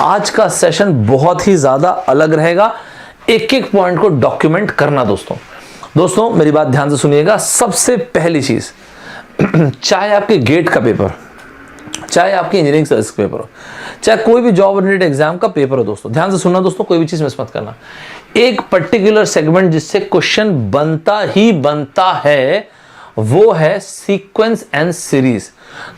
आज का सेशन बहुत ही ज़्यादा अलग रहेगा, एक एक पॉइंट को डॉक्यूमेंट करना। दोस्तों मेरी बात ध्यान से सुनिएगा। सबसे पहली चीज़, चाहे आपके गेट का पेपर, चाहे आपकी इंजीनियरिंग सर्विस का पेपर हो, चाहे कोई भी जॉब रिलेटेड एग्जाम का पेपर हो, दोस्तों ध्यान से सुनना। दोस्तों कोई भी चीज़ मिस मत करना। एक पर्टिकुलर सेगमेंट जिससे क्वेश्चन बनता ही बनता है वो है सीक्वेंस एंड सीरीज।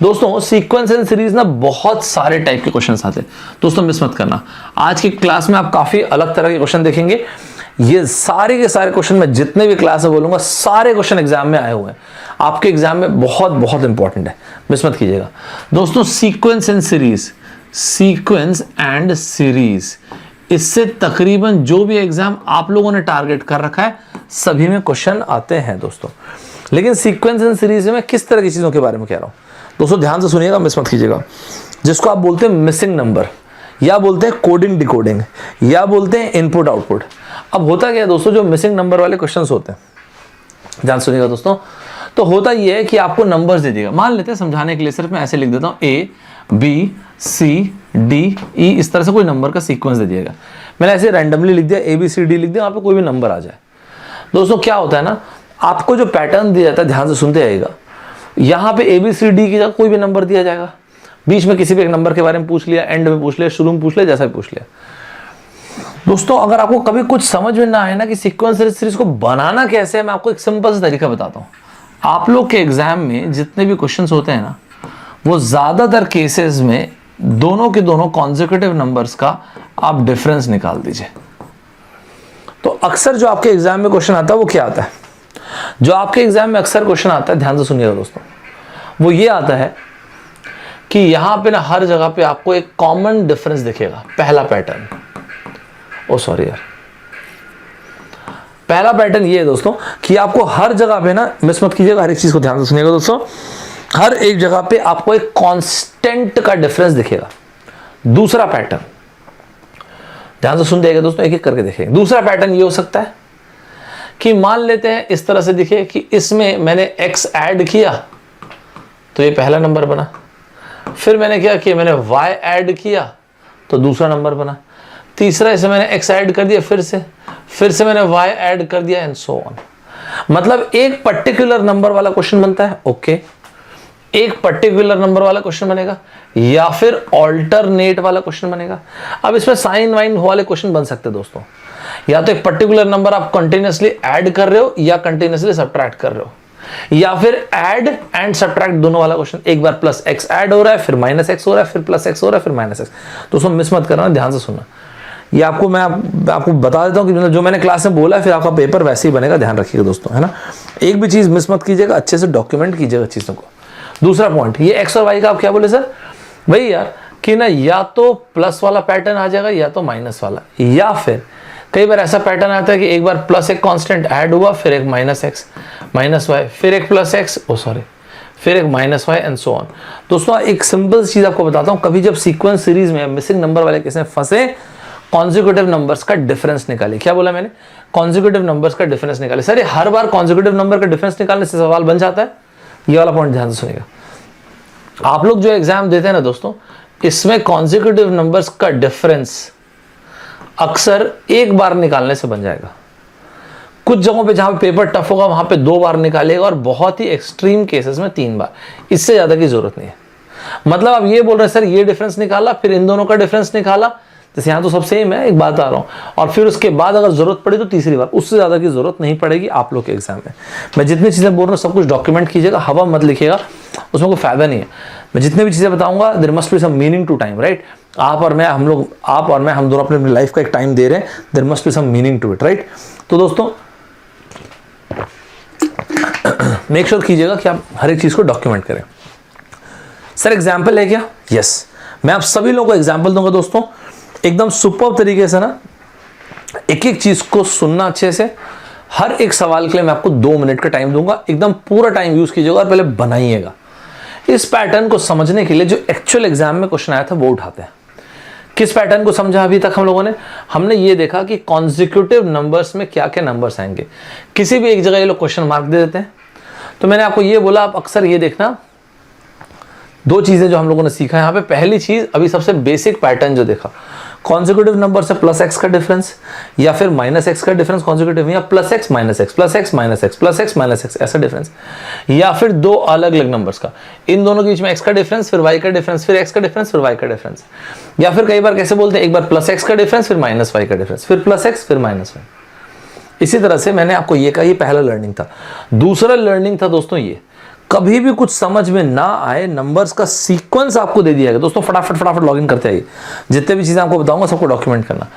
दोस्तों सीक्वेंस एंड सीरीज ना बहुत सारे टाइप के क्वेश्चन आते हैं, दोस्तों मिस मत करना। आज की क्लास में आप काफी अलग तरह के क्वेश्चन देखेंगे। ये सारे के सारे क्वेश्चन मैं जितने भी क्लास में बोलूंगा, सारे क्वेश्चन एग्जाम में आए हुए हैं, आपके एग्जाम में बहुत बहुत इंपॉर्टेंट है, मिस मत कीजिएगा। दोस्तों sequence and series, sequence and series, इससे तकरीबन जो भी एग्जाम आप लोगों ने टारगेट कर रखा है सभी में क्वेश्चन आते हैं दोस्तों। लेकिन सीक्वेंस एंड सीरीज में किस तरह की चीजों के बारे में कह रहा हूं, दोस्तों ध्यान से सुनिएगा, मिस मत कीजिएगा। जिसको आप बोलते हैं मिसिंग नंबर, या बोलते हैं कोडिंग डिकोडिंग, या बोलते हैं इनपुट आउटपुट। अब होता क्या है दोस्तों, जो मिसिंग नंबर वाले क्वेश्चंस होते हैं, ध्यान सुनिएगा दोस्तों, तो होता यह है कि आपको नंबर्स दे देगा। मान लेते हैं समझाने के लिए सिर्फ मैं ऐसे लिख देता हूं A B C D E, इस तरह से कोई नंबर का सीक्वेंस दे दिएगा। मैंने ऐसे रैंडमली लिख दिया ए बी सी डी लिख दिया, वहां पे कोई भी नंबर आ जाए। दोस्तों क्या होता है ना, आपको जो पैटर्न दिया जाता है, ध्यान से सुनते आइएगा, यहाँ पे ए बी सी डी की जगह कोई भी नंबर दिया जाएगा, बीच में किसी भी एक नंबर के बारे में पूछ लिया, एंड में पूछ लिया, शुरू में पूछ लिया, जैसा भी पूछ लिया। दोस्तों अगर आपको कभी कुछ समझ में ना आए ना कि सीक्वेंस सीरीज को बनाना कैसे है, मैं आपको एक सिंपल सा तरीका बताता हूँ। आप लोग के एग्जाम में जितने भी क्वेश्चंस होते हैं ना, वो ज्यादातर केसेस में दोनों के दोनों कॉन्सेक्यूटिव नंबर्स का आप डिफरेंस निकाल दीजिए। तो अक्सर जो आपके एग्जाम में क्वेश्चन आता है वो क्या आता है, जो आपके एग्जाम में अक्सर क्वेश्चन आता है, ध्यान से सुनिएगा दोस्तों, वो ये आता है कि यहां पे ना हर जगह पे आपको एक कॉमन डिफरेंस दिखेगा। पहला पैटर्न, ओ सॉरी यार, पहला पैटर्न ये है दोस्तों कि आपको हर जगह पे ना, मिस मत कीजिएगा, हर एक चीज को ध्यान से सुनिएगा दोस्तों, हर एक जगह पे आपको एक कांस्टेंट का डिफरेंस दिखेगा। दूसरा पैटर्न, ध्यान से सुन देगा दोस्तों, एक एक करके देखेंगे। दूसरा पैटर्न ये हो सकता है कि मान लेते हैं इस तरह से दिखे कि इसमें मैंने x ऐड किया तो ये पहला नंबर बना, फिर मैंने क्या किया, मैंने y ऐड किया तो दूसरा नंबर बना, तीसरा इसमें मैंने x ऐड कर दिया, फिर से मैंने y ऐड कर दिया, एंड सो ऑन। मतलब एक पर्टिकुलर नंबर वाला क्वेश्चन बनता है, ओके, एक पर्टिकुलर नंबर वाला क्वेश्चन बनेगा, या फिर ऑल्टरनेट वाला क्वेश्चन बनेगा। अब इसमें साइन वाइन वाले क्वेश्चन बन सकते हैं दोस्तों, या तो एक पर्टिकुलर नंबर आप कंटिन्यूअसली ऐड कर रहे हो या कंटिन्यूअसली सब्ट्रैक्ट कर रहे हो, या फिर ऐड एंड सब्ट्रैक्ट दोनों वाला क्वेश्चन। एक बार प्लस एक्स ऐड हो रहा है, फिर माइनस एक्स हो रहा है, फिर प्लस एक्स हो रहा है, फिर माइनस एक्स। दोस्तों मिस मत करना, ध्यान से सुनना। ये आपको मैं आपको बता देता हूँ कि जो मैंने क्लास में बोला, फिर आपका पेपर वैसे ही बनेगा, ध्यान रखिएगा दोस्तों, है ना। एक भी चीज मिस मत कीजिएगा, अच्छे से डॉक्यूमेंट कीजिएगा चीजों को। दूसरा पॉइंट, ये एक्स और वाई का आप क्या बोले सर, भाई यार कि ना या तो प्लस वाला पैटर्न आ जाएगा या तो माइनस वाला, या फिर कई बार ऐसा पैटर्न आता है कि एक बार प्लस एक कांस्टेंट ऐड हुआ, फिर एक माइनस एक्स माइनस वाई, फिर एक प्लस एक्स, ओ सॉरी, फिर एक minus y, and so on. दोस्तों एक सिंपल चीज आपको बताता हूं, कभी जब सीक्वेंस सीरीज में मिसिंग नंबर वाले केस में फंसे, कॉन्जिक्यूटिव नंबर्स का डिफरेंस निकालिए। क्या बोला मैंने, कॉन्जिक्यूटिव नंबर्स का डिफरेंस निकालिए। सर ये हर बार कॉन्जिक्यूटिव नंबर का डिफरेंस निकालने से सवाल बन जाता है, ये वाला पॉइंट ध्यान से सुनिएगा। आप लोग जो एग्जाम देते हैं ना दोस्तों, इसमें कॉन्जिक्यूटिव नंबर्स का डिफरेंस अक्सर एक बार निकालने से बन जाएगा। कुछ जगहों पे जहां पे पेपर टफ होगा वहां पे 2 बार निकालेगा, और बहुत ही एक्सट्रीम केसेस में 3 बार, इससे ज्यादा की जरूरत नहीं है। मतलब आप ये बोल रहे हैं सर ये डिफरेंस निकाला, फिर इन दोनों का डिफरेंस निकाला, जैसे यहाँ तो सब सेम है, एक बात आ रहा हूँ, और फिर उसके बाद अगर जरूरत पड़ी तो तीसरी बार, उससे ज्यादा की जरूरत नहीं पड़ेगी आप लोग के एग्जाम में। मैं जितनी चीजें बोल रहा हूँ सब कुछ डॉक्यूमेंट कीजिएगा, हवा मत लिखिएगा, उसमें कोई फायदा नहीं है। मैं जितनी भी चीजें बताऊंगा, there must be some meaning to time, right. आप और मैं हम दोनों अपने लाइफ का एक टाइम दे रहे हैं, there must be some meaning to it, right. तो दोस्तों मेक श्योर कीजिएगा कि आप हर एक चीज को डॉक्यूमेंट करें। सर एग्जाम्पल है क्या, यस, मैं आप सभी लोगों को एग्जाम्पल दूंगा दोस्तों, एकदम सुपर तरीके से ना, एक एक चीज को सुनना अच्छे से। हर एक सवाल के लिए मैं आपको 2 मिनट का टाइम दूंगा, एकदम पूरा टाइम यूज कीजिएगा और पहले बनाइएगा। इस पैटर्न को समझने के लिए जो एक्चुअल एग्जाम में क्वेश्चन आया था वो उठाते हैं। किस पैटर्न को समझा अभी तक हम लोगों ने, हमने ये देखा कि कॉन्जिक्यूटिव नंबर्स में क्या क्या नंबर्स आएंगे। किसी भी एक जगह ये लोग क्वेश्चन मार्क दे देते हैं, तो मैंने आपको ये बोला आप अक्सर ये देखना दो चीजें जो हम लोगों ने सीखा यहाँ पे, पहली चीज अभी सबसे बेसिक पैटर्न जो देखा, कॉन्जिक्यूटिव नंबर से प्लस एक्स का डिफरेंस या फिर माइनस एक्स का डिफरेंस कॉन्जिक्यूटिव, या plus x minus x, plus x minus x, plus x minus x, ऐसा डिफरेंस, या फिर दो अलग अलग नंबर्स का, इन दोनों के बीच में एक्स का डिफरेंस, फिर वाई का डिफरेंस, फिर एक्स का डिफरेंस, फिर वाई का डिफरेंस, या फिर कई बार कैसे बोलते हैं, एक बार प्लस एक्स का डिफरेंस, फिर माइनस वाई का डिफरेंस, फिर प्लस एक्स, फिर माइनस वाई। इसी तरह से मैंने आपको ये कहा, ये पहला लर्निंग था। दूसरा लर्निंग था दोस्तों ये, कभी भी कुछ समझ में ना आए, नंबर्स का सीक्वेंस आपको दे दिया गया दोस्तों, फटाफट लॉगिन करते आइए, जितने भी चीजें आपको बताऊंगा सबको डॉक्यूमेंट करना।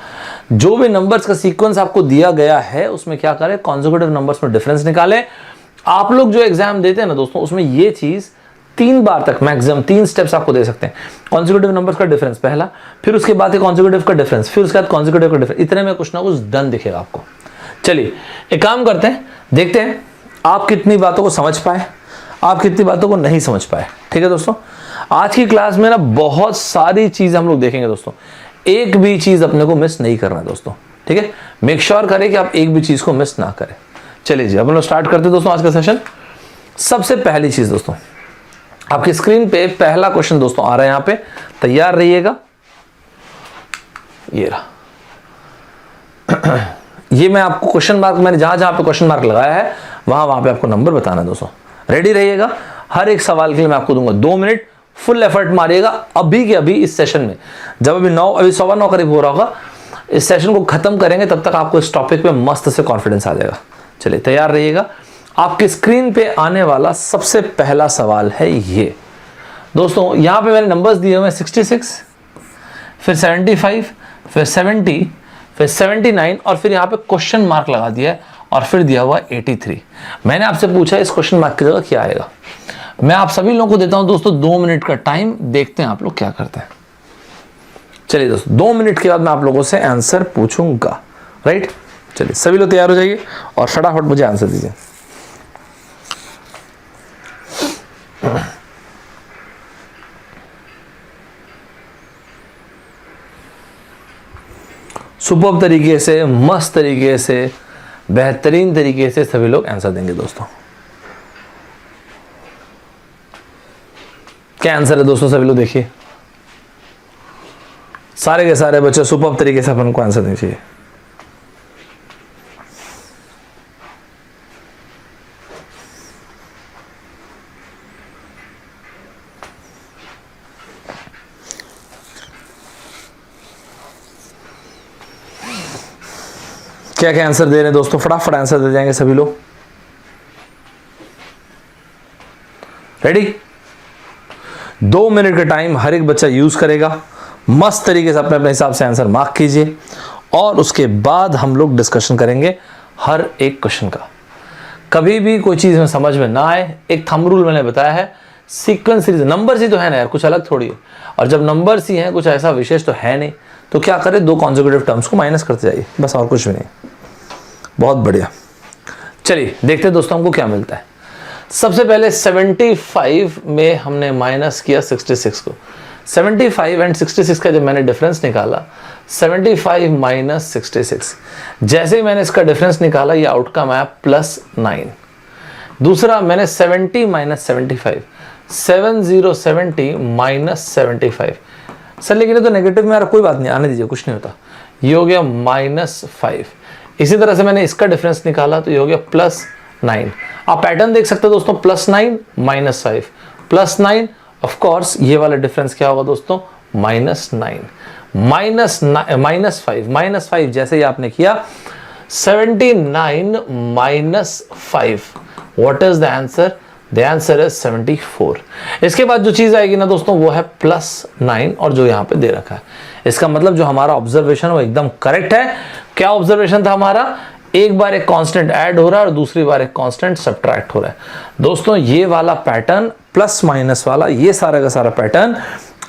जो भी नंबर्स का सीक्वेंस आपको दिया गया है उसमें क्या करें, कॉन्जिक्यूटिव नंबर्स में डिफरेंस निकालें। आप लोग जो एग्जाम देते हैं ना दोस्तों, उसमें ये चीज 3 बार तक मैक्सिमम 3 स्टेप्स आपको दे सकते हैं। कॉन्जिक्यूटिव नंबर्स का डिफरेंस पहला, फिर उसके बाद कॉन्जिक्यूटिव का डिफरेंस, फिर उसके बाद कॉन्जिक्यूटिव का डिफरेंस, इतने में कुछ ना कुछ डन दिखेगा आपको। चलिए एक काम करते हैं, देखते हैं आप कितनी बातों को समझ पाए, आप कितनी बातों को नहीं समझ पाए। ठीक है दोस्तों, आज की क्लास में ना बहुत सारी चीजें हम लोग देखेंगे दोस्तों, एक भी चीज अपने को मिस नहीं करना है दोस्तों। ठीक है, मेक श्योर करें कि आप एक भी चीज को मिस ना करें। चलिए जी, अब हम लोग स्टार्ट करते हैं दोस्तों आज का सेशन। सबसे पहली चीज दोस्तों, आपकी स्क्रीन पे पहला क्वेश्चन दोस्तों आ रहा है, यहां पे तैयार रहिएगा। ये रहा ये मैं आपको क्वेश्चन मार्क, मैंने जहां जहां पे क्वेश्चन मार्क लगाया है वहां पे आपको नंबर बताना है दोस्तों। रेडी रहिएगा, हर एक सवाल के लिए मैं आपको दूंगा 2 मिनट, फुल एफर्ट मारिएगा अभी के अभी इस सेशन में। जब अभी 9:15 करीब हो रहा होगा, इस सेशन को खत्म करेंगे, तब तक आपको इस टॉपिक पे मस्त से कॉन्फिडेंस आ जाएगा। चलिए तैयार रहिएगा। आपकी स्क्रीन पे आने वाला सबसे पहला सवाल है ये दोस्तों, यहां पे मैंने नंबर्स दिए हुए हैं 66, फिर 75, फिर 70, फिर 79 और फिर यहां पे क्वेश्चन मार्क लगा दिया है और फिर दिया हुआ 83। मैंने आपसे पूछा इस क्वेश्चन मार्क की जगह क्या आएगा। मैं आप सभी लोगों को देता हूं दोस्तों 2 मिनट का टाइम, देखते हैं आप लोग क्या करते हैं। चलिए दोस्तों, 2 मिनट के बाद मैं आप लोगों से आंसर पूछूंगा। राइट, चलिए सभी लोग तैयार हो जाइए और फटाफट मुझे आंसर दीजिए। सुपर्ब तरीके से, मस्त तरीके से, बेहतरीन तरीके से सभी लोग आंसर देंगे दोस्तों। क्या आंसर है दोस्तों, सभी लोग देखिए, सारे के सारे बच्चे सुपर्ब तरीके से अपन को आंसर देना चाहिए। क्या क्या आंसर दे रहे हैं दोस्तों, फटाफट आंसर दे जाएंगे सभी लोग। रेडी, 2 मिनट का टाइम हर एक बच्चा यूज करेगा, मस्त तरीके से अपने अपने हिसाब से आंसर मार्क कीजिए और उसके बाद हम लोग डिस्कशन करेंगे हर एक क्वेश्चन का। कभी भी कोई चीज में समझ में ना आए, एक थंब रूल मैंने बताया है, सीक्वेंस सीरीज, नंबर ही तो है ना यार, कुछ अलग थोड़ी है। और जब नंबर ही हैं, कुछ ऐसा विशेष तो है नहीं, तो क्या करें, 2 कॉन्जिक्यूटिव टर्म्स को माइनस करते जाइए, बस और कुछ भी नहीं। बहुत बढ़िया, चलिए देखते हैं दोस्तों हमको क्या मिलता है। सबसे पहले 75 में हमने माइनस किया 66 को। 75 एंड 66 का जब मैंने डिफरेंस निकाला, 75 माइनस 66, जैसे ही मैंने इसका डिफरेंस निकाला, ये आउटकम आया +9। दूसरा मैंने 70 माइनस 75, 70 माइनस 75। सर लेकिन ये तो नेगेटिव में आ रहा, कोई बात नहीं, आने दीजिए, कुछ नहीं होता। ये हो गया -5। इसी तरह से मैंने इसका डिफरेंस निकाला तो ये हो गया +9। आप पैटर्न देख सकते हो दोस्तों, +9 -5 +9, ऑफ कोर्स ये वाला डिफरेंस क्या होगा दोस्तों, -9 -5 जैसे ही आपने किया 79 -5, what is the answer, the answer is 74। इसके बाद जो चीज आएगी ना दोस्तों वो है +9 और जो यहाँ पे दे रखा है, इसका मतलब जो हमारा ऑब्जर्वेशन वो एकदम करेक्ट है। क्या ऑब्जर्वेशन था हमारा, एक बार एक कांस्टेंट ऐड हो रहा है और दूसरी बार एक कांस्टेंट सब्ट्रैक्ट हो रहा है। दोस्तों ये वाला पैटर्न प्लस माइनस वाला, ये सारा का सारा पैटर्न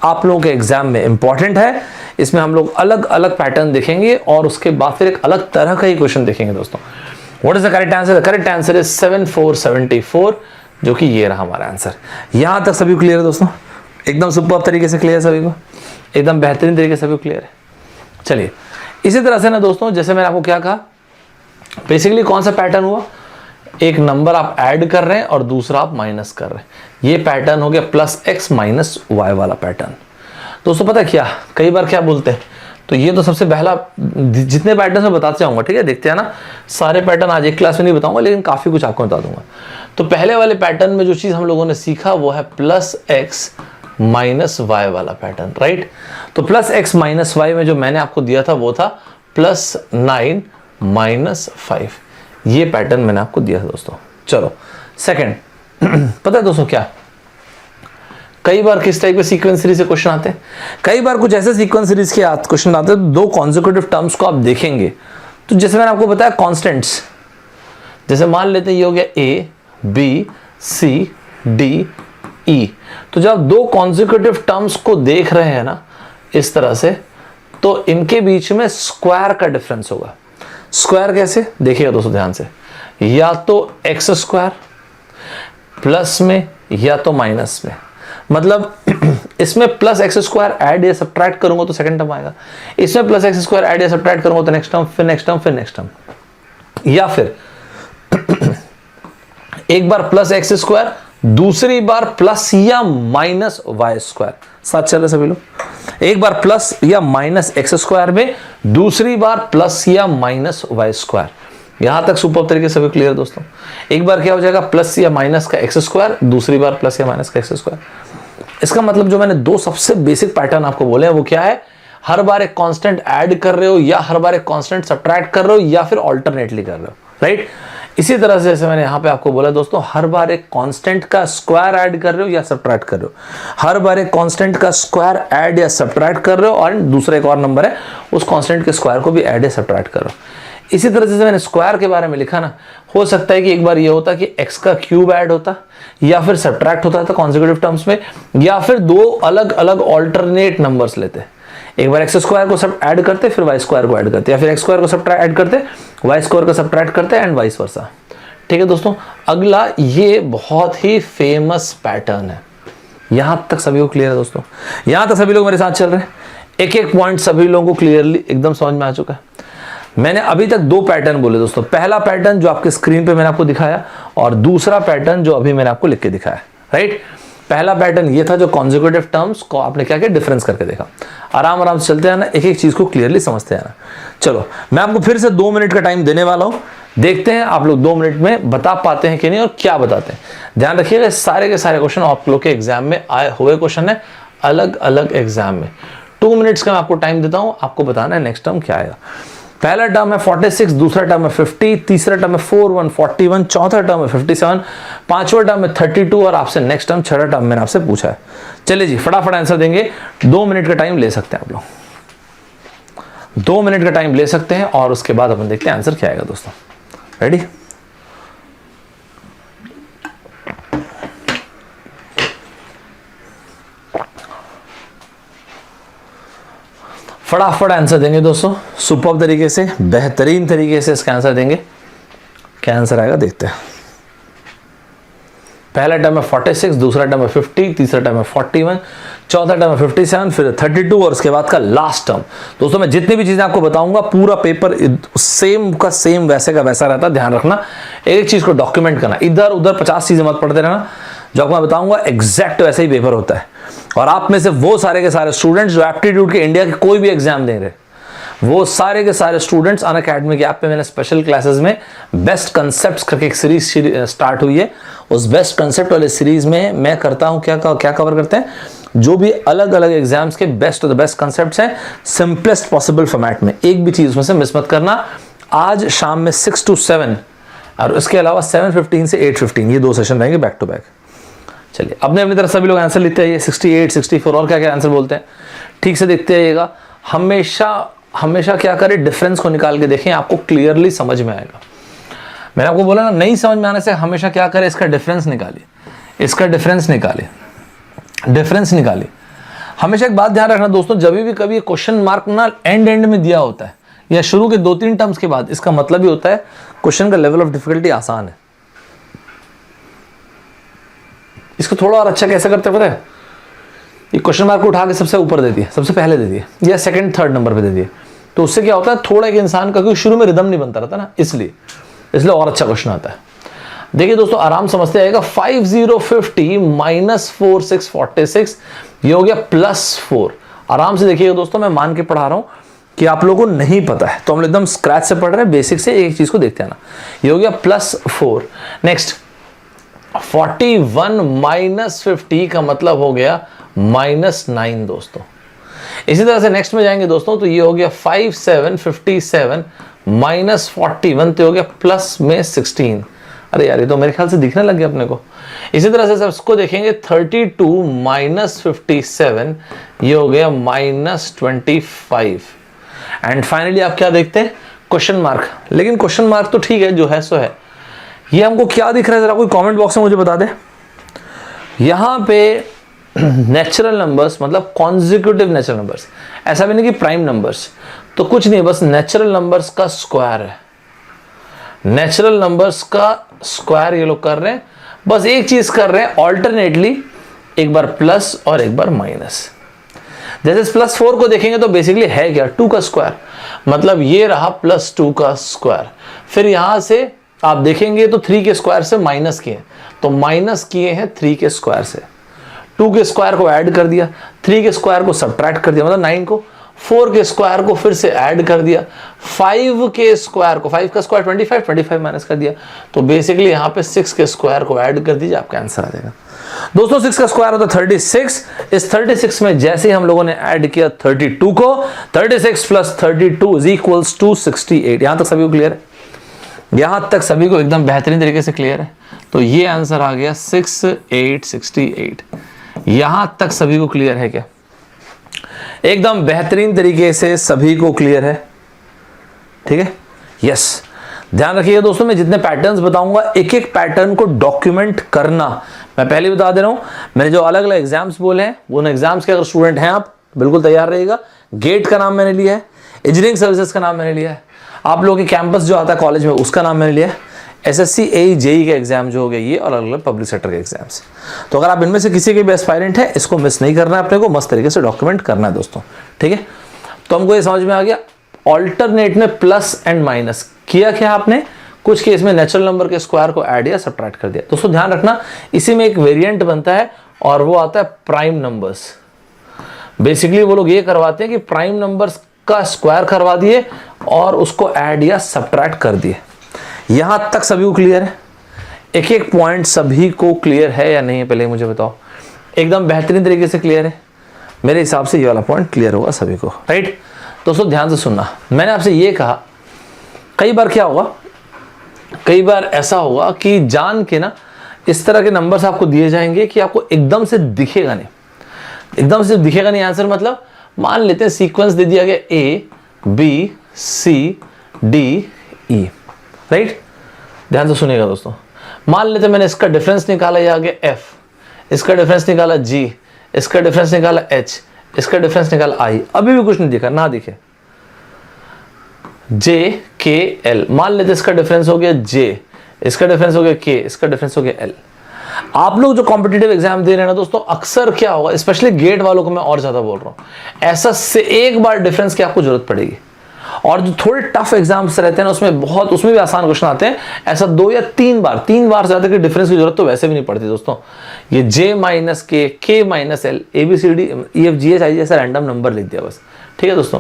आप लोगों के एग्जाम में इंपॉर्टेंट है। इसमें हम लोग अलग अलग पैटर्न देखेंगे और उसके बाद फिर एक अलग तरह का ही क्वेश्चन देखेंगे दोस्तों। What is the correct answer, the correct answer is 7474, जो कि ये रहा हमारा आंसर। यहां तक सभी क्लियर है दोस्तों, एकदम सुपर तरीके से क्लियर है सभी को, एकदम बेहतरीन तरीके से सभी को क्लियर है। चलिए इसी तरह से ना दोस्तों, जैसे मैंने आपको क्या कहा, बेसिकली कौन सा पैटर्न हुआ, एक नंबर आप ऐड कर रहे हैं और दूसरा आप माइनस कर रहे हैं। ये पैटर्न हो गया प्लस एक्स माइनस वाई वाला पैटर्न। दोस्तों पता क्या, कई बार क्या बोलते हैं, तो ये तो सबसे पहला, जितने पैटर्न मैं बताते जाऊंगा, ठीक है, देखते हैं ना, सारे पैटर्न आज एक क्लास में नहीं बताऊंगा, लेकिन काफी कुछ आपको बता दूंगा। तो पहले वाले पैटर्न में जो चीज हम लोगों ने सीखा वो है प्लस एक्स माइनस वाई वाला पैटर्न, राइट। तो प्लस एक्स माइनस वाई में जो मैंने आपको दिया था वो था प्लस 9 माइनस 5, ये पैटर्न मैंने आपको दिया था दोस्तों। चलो सेकंड, पता है दोस्तों क्या, कई बार किस टाइप के सीक्वेंस सीरीज से क्वेश्चन आते हैं, कई बार कुछ ऐसे सीक्वेंस सीरीज के क्वेश्चन आते हैं, दो कॉन्जिक्यूटिव टर्म्स को आप देखेंगे, तो जैसे मैंने आपको बताया कॉन्स्टेंट्स, जैसे मान लेते हैं ये हो गया A B C D E, तो जब आप दो कॉन्जिक्यूटिव टर्म्स को देख रहे हैं ना इस तरह से, तो इनके बीच में स्क्वायर का डिफरेंस होगा। स्क्वायर कैसे देखिएगा दोस्तों ध्यान से, या तो एक्स स्क्वायर प्लस में या तो माइनस में, मतलब इसमें प्लस एक्स स्क्वायर ऐड या सब्ट्रैक्ट करूंगा तो सेकंड टर्म आएगा, इसमें प्लस एक्स स्क्वायर ऐड या सब्ट्रैक्ट करूंगा तो नेक्स्ट टर्म, फिर नेक्स्ट टर्म, फिर नेक्स्ट टर्म, या फिर एक बार प्लस एक्स स्क्वायर, दूसरी बार प्लस या माइनस वाई स्क्वायर। साथ चल रहे सभी लोग, एक बार प्लस या माइनस एक्स स्क्वायर में, दूसरी बार प्लस या माइनस वाई स्क्वायर। यहां तक सुपर तरीके से क्लियर दोस्तों। एक बार क्या हो जाएगा प्लस या माइनस का एक्स स्क्वायर, दूसरी बार प्लस या माइनस का एक्स स्क्वायर। इसका मतलब जो मैंने दो सबसे बेसिक पैटर्न आपको बोले हैं वो क्या है, हर बार एक कांस्टेंट ऐड कर रहे हो या हर बार एक कांस्टेंट सब्ट्रैक्ट कर रहे हो या फिर ऑल्टरनेटली कर रहे हो, राइट। इसी तरह से जैसे मैंने यहां पे आपको बोला दोस्तों, हर बार एक कांस्टेंट का स्क्वायर ऐड कर रहे हो या सब्ट्रैक्ट कर रहे हो, हर बार एक कांस्टेंट का स्क्वायर ऐड या सब्ट्रैक्ट कर रहे हो, और दूसरा एक और नंबर है उस कांस्टेंट के स्क्वायर को भी ऐड या सब्ट्रैक्ट कर रहे हो। इसी तरह से मैंने स्क्वायर के बारे में लिखा ना, हो सकता है कि एक बार ये होता कि x का क्यूब ऐड होता या फिर सब्ट्रैक्ट होता था कॉन्जिक्यूटिव टर्म्स में, या फिर दो अलग अलग ऑल्टरनेट नंबर्स लेते, एक बार एक्स स्क्वायर को सब ऐड करते फिर वाई स्क्वायर को ऐड करते, या फिर एक्स स्क्वायर को सब ऐड करते वाई स्क्वायर को सब्ट्रैक्ट करते एंड वाइस वर्सा। ठीक है दोस्तों, अगला ये बहुत ही फेमस पैटर्न है। यहां तक सभी को क्लियर है दोस्तों, यहां तक सभी लोग मेरे साथ चल रहे हैं, एक एक पॉइंट सभी लोगों को क्लियरली एकदम समझ में आ चुका है। मैंने अभी तक दो पैटर्न बोले दोस्तों, पहला पैटर्न जो आपके स्क्रीन पे मैंने आपको दिखाया और दूसरा पैटर्न जो अभी मैंने आपको लिख के दिखाया, राइट। पहला पैटर्न ये था जो कॉन्जिक्यूटिव टर्म्स को आपने क्या किया, डिफरेंस करके देखा। आराम आराम से चलते हैं ना, एक एक चीज को क्लियरली समझते हैं ना। चलो मैं आपको फिर से 2 मिनट का टाइम देने वाला हूं, देखते हैं आप लोग 2 मिनट में बता पाते हैं कि नहीं और क्या बताते हैं। ध्यान रखिएगा सारे के सारे क्वेश्चन आप लोग के एग्जाम में आए हुए क्वेश्चन है, अलग अलग एग्जाम में। 2 मिनट्स का मैं आपको टाइम देता हूं, आपको बताना है नेक्स्ट टर्म क्या आएगा। पहला टर्म है 46, दूसरा टर्म है 50, तीसरा टर्म है 41, 41, चौथा टर्म है 57, पांचवा टर्म है 32 और आपसे नेक्स्ट टर्म छठा टर्म मैंने आपसे पूछा है। चलिए जी फटाफट आंसर देंगे, 2 मिनट का टाइम ले सकते हैं आप लोग, 2 मिनट का टाइम ले सकते हैं और उसके बाद अपन देखते हैं आंसर क्या आएगा दोस्तों। रेडी? फटाफट आंसर देंगे दोस्तों, सुपर्ब तरीके से, बेहतरीन तरीके से इसका आंसर देंगे। क्या आंसर आएगा देखते हैं। पहला टर्म है 46, दूसरा टर्म है 50, तीसरा टर्म है 41, चौथा टर्म है 57, फिर 32 और उसके बाद का लास्ट टर्म। दोस्तों मैं जितनी भी चीजें आपको बताऊंगा पूरा पेपर सेम का सेम वैसे का वैसा रहता है, ध्यान रखना। एक चीज को डॉक्यूमेंट करना, इधर उधर 50 चीजें मत पढ़ते रहना, जो मैं बताऊंगा एग्जैक्ट वैसे ही पेपर होता है। और आप में से वो सारे के सारे स्टूडेंट्स जो एप्टीट्यूड के इंडिया के कोई भी एग्जाम दे रहे, वो सारे के सारे स्टूडेंट्स अनअकैडमी के ऐप पे मैंने स्पेशल क्लासेस में बेस्ट कंसेप्ट्स करके एक सीरीज स्टार्ट हुई है। उस बेस्ट कंसेप्ट वाले सीरीज में मैं करता हूं क्या कवर करते हैं, जो भी अलग अलग एग्जाम्स के best of the best concepts हैं सिंपलेस्ट पॉसिबल फॉर्मेट में, एक भी चीज उसमें से मिस मत करना। आज शाम में 6 to 7 और उसके अलावा 7:15 से 8:15 ये 2 सेशन रहेंगे बैक टू बैक। चलिए अपने अपनी तरफ सभी लोग आंसर लिखते हैं, 68, 64 और क्या क्या आंसर बोलते हैं, ठीक से देखते आइएगा। हमेशा क्या करें, डिफरेंस को निकाल के देखें, आपको क्लियरली समझ में आएगा। मैंने आपको बोला ना, नहीं समझ में आने से हमेशा क्या करें, इसका डिफरेंस निकालिए, इसका डिफरेंस निकालिए, डिफरेंस निकालिए। हमेशा एक बात ध्यान रखना दोस्तों, जब भी कभी क्वेश्चन मार्क ना एंड में दिया होता है या शुरू के 2-3 टर्म्स के बाद, इसका मतलब ही होता है क्वेश्चन का लेवल ऑफ डिफिकल्टी आसान है। इसको थोड़ा और अच्छा कैसे करते पता है, ये क्वेश्चन मार्क को उठा के सबसे ऊपर दे दिए, सबसे पहले दे दिए या सेकंड थर्ड नंबर पे दे दिए, तो उससे क्या होता है थोड़ा एक इंसान का, क्योंकि शुरू में रिदम नहीं बनता रहता ना, इसलिए और अच्छा क्वेश्चन आता है। देखिए दोस्तों आराम समझते आएगा, 5050 माइनस 4646 ये हो गया +4। आराम से देखिएगा दोस्तों, मैं मान के पढ़ा रहा हूं कि आप लोगों को नहीं पता है तो हम एकदम स्क्रैच से पढ़ रहे हैं, बेसिक से एक चीज को देखते हैं ना। ये हो गया +4। नेक्स्ट 41 माइनस 50 का मतलब हो गया -9 दोस्तों। इसी तरह से नेक्स्ट में जाएंगे दोस्तों, तो ये हो गया 5757 माइनस 41 तो हो गया प्लस में 16। अरे यार ये तो मेरे ख्याल से दिखने लग गया अपने को। इसी तरह से इसको देखेंगे 32 माइनस 57 ये हो गया -25। एंड फाइनली आप क्या देखते हैं, क्वेश्चन मार्क। लेकिन क्वेश्चन मार्क तो ठीक है, जो है सो है। ये हमको क्या दिख रहा है जरा कोई कमेंट बॉक्स में मुझे बता दे। यहां पे नेचुरल नंबर्स मतलब कॉन्जिक्यूटिव नेचुरल नंबर्स, ऐसा भी नहीं कि प्राइम नंबर्स, तो कुछ नहीं, बस नेचुरल नंबर्स का स्क्वायर है। नेचुरल नंबर्स का स्क्वायर ये लोग कर रहे हैं, बस एक चीज कर रहे हैं ऑल्टरनेटली, एक बार प्लस और एक बार माइनस। जैसे +4 को देखेंगे तो बेसिकली है क्या, 2 का स्क्वायर, मतलब ये रहा +2 का स्क्वायर। फिर यहां से आप देखेंगे तो 3 के स्क्वायर से माइनस किए, तो माइनस किए हैं 3 के स्क्वायर से। 2 के स्क्वायर को ऐड कर दिया, 3 के स्क्वायर को सब्ट्रैक्ट कर दिया, मतलब 9 को, 4 के स्क्वायर को फिर से ऐड कर दिया, 5 के स्क्वायर को, 5 का स्क्वायर 25, 25 माइनस कर दिया। तो बेसिकली यहाँ पे 6 के स्क्वायर को ऐड कर दीजिए, आपका आंसर आ जाएगा दोस्तों। 6 का स्क्वायर होता है 36। इस 36 में जैसे ही हम लोगों ने ऐड किया 32 को, 36 + 32 = 68। यहां तक सभी को क्लियर है? यहां तक सभी को एकदम बेहतरीन तरीके से क्लियर है? तो ये आंसर आ गया 6868। यहां तक सभी को क्लियर है क्या? एकदम बेहतरीन तरीके से सभी को क्लियर है? ठीक है, यस। ध्यान रखिएगा दोस्तों, मैं जितने पैटर्न्स बताऊंगा एक एक पैटर्न को डॉक्यूमेंट करना। मैं पहले बता दे रहा हूं, मैंने जो अलग अलग एग्जाम्स बोले हैं उन एग्जाम्स के अगर स्टूडेंट हैं आप, बिल्कुल तैयार रहिएगा। गेट का नाम मैंने लिया है, इंजीनियरिंग सर्विसेज का नाम मैंने लिया है, आप लोगों के कैंपस जो आता है कॉलेज में उसका नाम मैंने लिया है, SSC AE JEE के एग्जाम जो हो गए ये, और अलग अलग पब्लिक सेक्टर के एग्जाम्स। तो अगर आप इनमें से किसी के भी एस्पायरेंट है, इसको मिस नहीं करना है, अपने को मस्त तरीके से डॉक्यूमेंट करना है दोस्तों। ठीक है, तो हमको ये समझ में आ गया, ऑल्टरनेट में प्लस एंड माइनस किया क्या आपने, कुछ केस में नेचुरल नंबर के स्क्वायर को ऐड या सब्ट्रैक्ट कर दिया। दोस्तों ध्यान रखना, इसी में एक वेरिएंट बनता है और वो आता है प्राइम नंबर्स। बेसिकली वो लोग ये करवाते हैं कि प्राइम नंबर्स का स्क्वायर करवा दिए और उसको ऐड या सब्ट्रैक्ट कर दिए। यहां तक सभी को क्लियर है? एक एक पॉइंट सभी को क्लियर है या नहीं, पहले मुझे बताओ। एकदम बेहतरीन तरीके से क्लियर है? मेरे हिसाब से ये वाला पॉइंट क्लियर होगा सभी को, राइट? दोस्तों ध्यान से सुनना, मैंने आपसे ये कहा, कई बार क्या होगा, कई बार ऐसा होगा कि जान के ना इस तरह के नंबर्स आपको दिए जाएंगे कि आपको एकदम से दिखेगा नहीं, एकदम से दिखेगा नहीं आंसर। मतलब मान लेते हैं सीक्वेंस दे दिया गया A B C D E, right? ध्यान से सुनिएगा दोस्तों, मान लेते मैंने इसका डिफरेंस निकाला, ये आ गया F, इसका डिफरेंस निकाला G, इसका डिफरेंस निकाला H, इसका डिफरेंस निकाला I, अभी भी कुछ नहीं दिखा, ना दिखे J K L, मान लेते इसका डिफरेंस हो गया J, इसका डिफरेंस हो गया K, इसका डिफरेंस हो गया L। आप लोग जो कॉम्पिटिटिव एग्जाम दे रहे हैं ना दोस्तों, अक्सर क्या होगा, स्पेशली गेट वालों को मैं और ज्यादा बोल रहा हूं, ऐसा से एक बार डिफरेंस की आपको जरूरत पड़ेगी। और जो थोड़े टफ एग्जाम्स रहते हैं ना उसमें भी आसान क्वेश्चन आते हैं, ऐसा 2 या 3 बार ज्यादा की डिफरेंस की जरूरत तो वैसे भी नहीं पड़ती दोस्तों। ये J - K, K - L, ABCD EFGH I ऐसा रैंडम नंबर लिख दिया बस। ठीक है दोस्तों,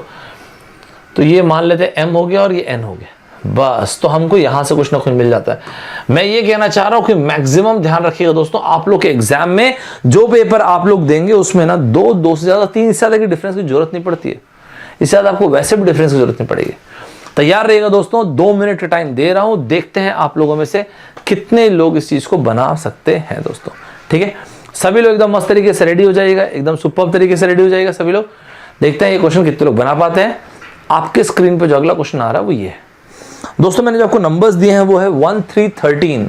तो ये मान लेते हैं M हो गया और ये N हो गया, बस। तो हमको यहां से कुछ ना कुछ मिल जाता है। मैं ये कहना चाह रहा हूं कि मैक्सिमम ध्यान रखिएगा दोस्तों, आप लोग के एग्जाम में जो पेपर आप लोग देंगे उसमें ना 2 से ज्यादा 3 से ज्यादा की डिफरेंस की जरूरत नहीं पड़ती है। इससे ज्यादा आपको वैसे भी डिफरेंस की जरूरत नहीं पड़ेगी। तैयार रहिएगा दोस्तों, 2 मिनट का टाइम दे रहा हूं, देखते हैं आप लोगों में से कितने लोग इस चीज को बना सकते हैं दोस्तों। ठीक है, सभी लोग एकदम मस्त तरीके से रेडी हो जाइएगा, एकदम सुपर तरीके से रेडी हो जाइएगा सभी लोग। देखते हैं ये क्वेश्चन कितने लोग बना पाते हैं। आपके स्क्रीन पे जो अगला क्वेश्चन आ रहा है वो ये है दोस्तों, मैंने जो आपको नंबर्स दिए हैं वो है 1313,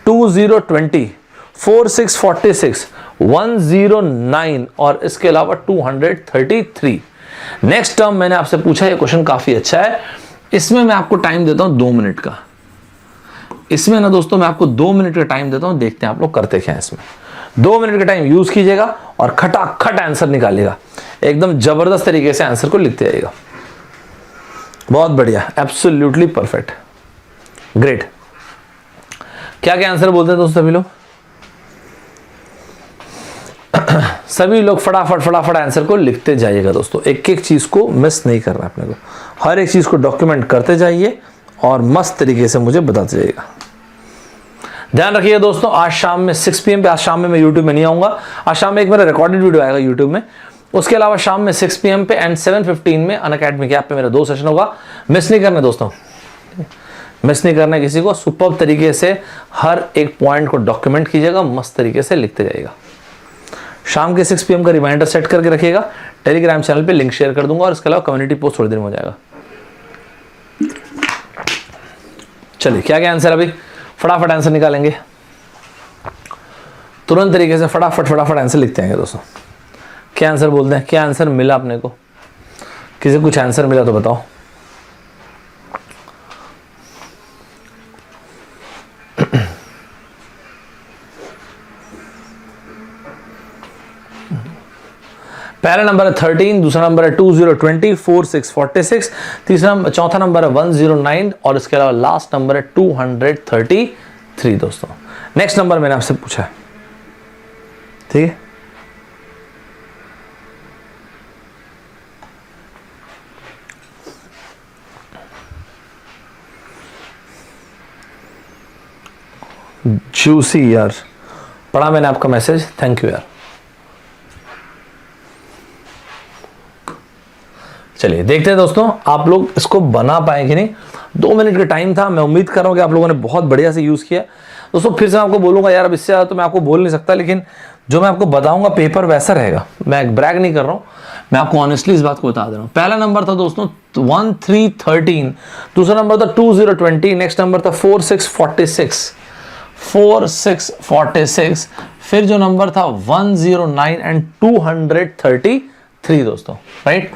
2020, 4646, 109 और इसके अलावा 233। नेक्स्ट टर्म मैंने आपसे पूछा, ये क्वेश्चन काफी अच्छा है, इसमें मैं आपको टाइम देता हूं 2 मिनट का। इसमें ना दोस्तों मैं आपको 2 मिनट का टाइम देता हूं, देखते हैं आप लोग करते क्या है इसमें। 2 मिनट का टाइम यूज कीजिएगा और खटाखट आंसर निकालिएगा, एकदम जबरदस्त तरीके से आंसर को लिखते जाइएगा। बहुत बढ़िया, एब्सोल्युटली परफेक्ट, ग्रेट। क्या क्या आंसर बोलते हैं दोस्तों सभी लोग? सभी लोग फटाफट आंसर को लिखते जाइएगा दोस्तों, एक एक चीज को मिस नहीं करना अपने को, हर एक चीज को डॉक्यूमेंट करते जाइए और मस्त तरीके से मुझे बताते जाइएगा। ध्यान रखिएगा दोस्तों, आज शाम में 6 PM पे, आज शाम में मैं यूट्यूब में नहीं आऊंगा, आज शाम में एक मेरा रिकॉर्डेड वीडियो आएगा यूट्यूब में, उसके अलावा शाम में 6 PM पे एंड 7:15 में अनअकैडमी के ऐप पे मेरा 2 सेशन होगा। मिस नहीं करना दोस्तों, मिस नहीं करना किसी को। सुपर्ब तरीके से हर एक पॉइंट को डॉक्यूमेंट कीजिएगा, मस्त तरीके से लिखते जाइएगा। शाम के 6 PM का रिमाइंडर सेट करके रखिएगा, टेलीग्राम चैनल पे लिंक शेयर कर दूंगा और इसके अलावा कम्युनिटी पोस्ट थोड़ी देर में हो जाएगा। चलिए क्या क्या आंसर, अभी फटाफट आंसर निकालेंगे, तुरंत तरीके से फटाफट आंसर लिखते हैं दोस्तों। क्या आंसर बोलते हैं, क्या आंसर मिला अपने को, किसी कुछ आंसर मिला तो बताओ। पहला नंबर है 13, दूसरा नंबर है 2020, 46 46, चौथा नंबर है 109 और इसके अलावा लास्ट नंबर है 233 दोस्तों। नेक्स्ट नंबर मैंने आपसे पूछा है, ठीक है। जूसी यार, पढ़ा मैंने आपका मैसेज, थैंक यू यार। चलिए देखते हैं दोस्तों आप लोग इसको बना पाए कि नहीं। 2 मिनट का टाइम था, मैं उम्मीद कर रहा हूं कि आप लोगों ने बहुत बढ़िया से यूज किया दोस्तों। फिर से मैं आपको बोलूंगा यार, अब इससे ज़्यादा तो मैं आपको बोल नहीं सकता, लेकिन जो मैं आपको बताऊंगा पेपर वैसा रहेगा, मैं ब्रैग नहीं कर रहा हूं, मैं आपको ऑनेस्टली इस बात को बता दे रहा हूं। पहला नंबर था दोस्तों 1313, दूसरा नंबर था 2020, नेक्स्ट नंबर था 4646, फिर जो नंबर था 109 एंड 233 दोस्तों, राइट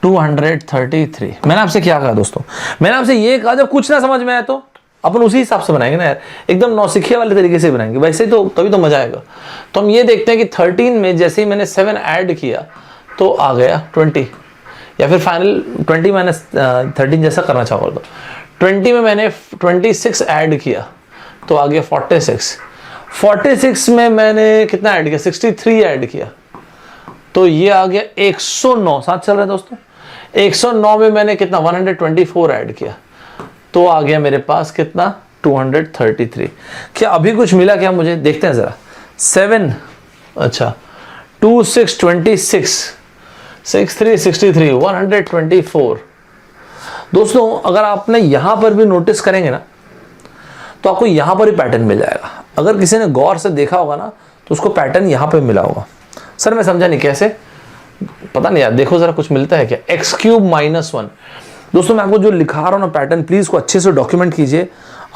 233। मैंने आपसे क्या कहा दोस्तों, मैंने आपसे ये कहा जब कुछ ना समझ में आए तो अपन उसी हिसाब से बनाएंगे ना यार, एकदम नौसिखिया वाले तरीके से बनाएंगे, वैसे तो तभी तो मजा आएगा। तो हम ये देखते हैं कि 13 में जैसे ही मैंने 7 ऐड किया तो आ गया 20, या फिर फाइनल 20 माइनस 13 जैसा करना चाहो तो 20 में मैंने 26 ऐड किया तो आ गया 46 में मैंने कितना ऐड किया, 63 ऐड किया तो ये आ गया 109, साथ चल रहा है दोस्तों। 109 में मैंने कितना 124 ऐड किया तो आ गया मेरे पास कितना 233। क्या अभी कुछ मिला क्या मुझे, देखते हैं जरा। 7, अच्छा 2 6 26, 6 3 63, 124 दोस्तों। अगर आपने यहां पर भी नोटिस करेंगे ना तो आपको यहां पर ही पैटर्न मिल जाएगा। अगर किसी ने गौर से देखा होगा ना तो उसको पैटर्न यहां पर मिला होगा। सर मैं समझा नहीं कैसे, पता नहीं यार, देखो जरा कुछ मिलता है क्या। x³ -1 दोस्तों, मैं आपको जो लिखा रहा हूं ना पैटर्न, प्लीज को अच्छे से डॉक्यूमेंट कीजिए।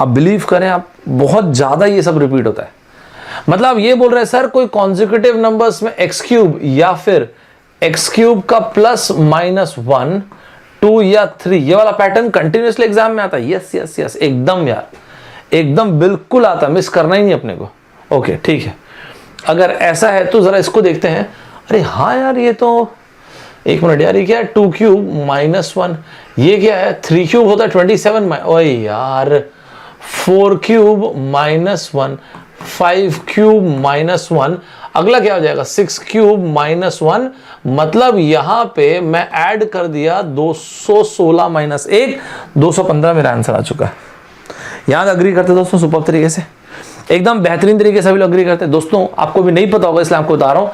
आप बिलीव करें, आप बहुत ज्यादा ये सब रिपीट होता है। मतलब ये बोल रहे हैं सर कोई कॉन्जिक्यूटिव नंबर्स में x³ या फिर x³ का +-1 2 या 3 ये वाला पैटर्न कंटिन्यूसली एग्जाम में आता है। यस एकदम यार, एकदम बिल्कुल आता, मिस करना ही नहीं अपने को। ओके ठीक है, अगर ऐसा है तो जरा इसको देखते हैं। अरे हाँ यार, ये तो 1 मिनट यार, ये क्या है 2³ -1, ये क्या है 3³ होता है 27 ओए यार 4³ -1, 5³ -1, अगला क्या हो जाएगा 6³ -1। मतलब यहां पे मैं ऐड कर दिया 216 -1, 215 मेरा आंसर आ चुका है। यहां अग्री करते दोस्तों, सुपर तरीके से, एकदम बेहतरीन तरीके से सभी लोग अग्री करते हैं। दोस्तों आपको भी नहीं पता होगा इसलिए आपको बता रहा हूं,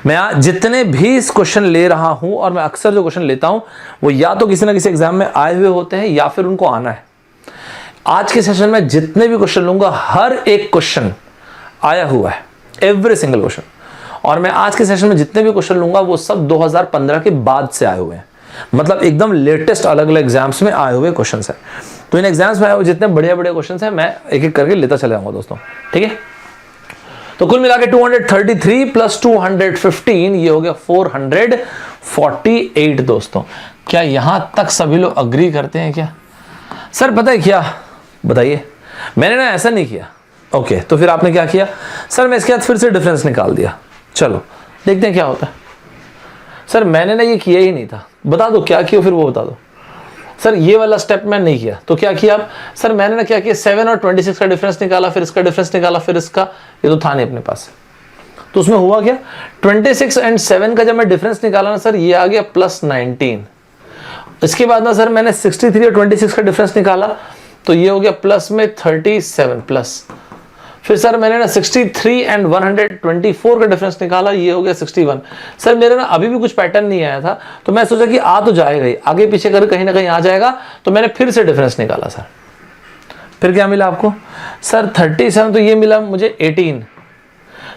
मैं आज जितने भी इस क्वेश्चन ले रहा हूं और मैं अक्सर जो क्वेश्चन लेता हूं वो या तो किसी ना किसी एग्जाम में आए हुए होते हैं या फिर उनको आना है। आज के सेशन में जितने भी क्वेश्चन लूंगा हर एक क्वेश्चन आया हुआ है, एवरी सिंगल क्वेश्चन। और मैं आज के सेशन में जितने भी क्वेश्चन लूंगा वो सब 2015 के बाद से आए हुए हैं, मतलब एकदम लेटेस्ट अलग अलग एग्जाम्स में आए हुए क्वेश्चन है। तो इन एग्जाम्स में आए हुए जितने बढ़िया बढ़िया क्वेश्चन हैं मैं एक एक करके लेता चले जाऊंगा दोस्तों, ठीक है। तो कुल मिला के 233 + 215 ये हो गया 448 दोस्तों। क्या यहां तक सभी लोग अग्री करते हैं क्या? सर पता है क्या, बताइए। मैंने ना ऐसा नहीं किया। ओके तो फिर आपने क्या किया? सर मैं इसके बाद फिर से डिफरेंस निकाल दिया। चलो देखते हैं क्या होता है। सर मैंने ना ये किया ही नहीं था। बता दो क्या किया, फिर वो बता दो। सर ये वाला स्टेप मैं नहीं किया, तो क्या किया आप? सर मैंने ना क्या किया, 7 और 26 का डिफरेंस निकाला, फिर इसका डिफरेंस निकाला, फिर इसका, ये तो था नहीं अपने पास। तो उसमें हुआ क्या, 26 एंड 7 का जब मैं डिफरेंस निकाला ना सर, ये आ गया +19। इसके बाद ना सर मैंने 63 और 26 का डिफरेंस निकाला, तो ये हो गया प्लस में 37 प्लस। फिर सर मैंने ना 63 एंड 124 का डिफरेंस निकाला, ये हो गया 61। सर मेरे ना अभी भी कुछ पैटर्न नहीं आया था, तो मैं सोचा कि आ तो जाएगा ही, आगे पीछे कर कहीं ना कहीं आ जाएगा, तो मैंने फिर से डिफरेंस निकाला सर। फिर क्या मिला आपको सर, 37, तो ये मिला मुझे 18,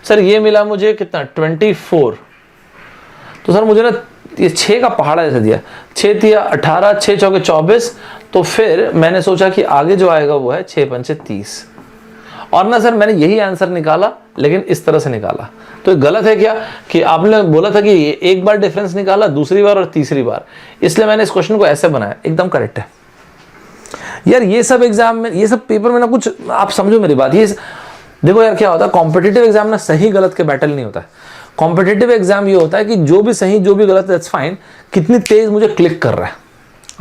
सर ये मिला मुझे कितना 24। तो सर मुझे ना ये 6 का पहाड़ा जैसे दिया, 6 दिया 18, 6 चौके 24। तो फिर मैंने सोचा कि आगे जो आएगा वो है 6 पंचे 30। और ना सर मैंने यही आंसर निकाला, लेकिन इस तरह से निकाला। तो गलत है क्या कि आपने बोला था कि एक बार डिफरेंस निकाला, दूसरी बार और तीसरी बार, इसलिए मैंने इस क्वेश्चन को ऐसे बनाया। एकदम करेक्ट है यार। ये सब एग्जाम में, ये सब पेपर में ना कुछ, आप समझो मेरी बात, ये देखो यार क्या होता है, कॉम्पिटिटिव एग्जाम ना सही गलत के बैटल नहीं होता है। कॉम्पिटिटिव एग्जाम ये होता है कि जो भी सही जो भी गलत, दैट्स फाइन, कितनी तेज मुझे क्लिक कर रहा है।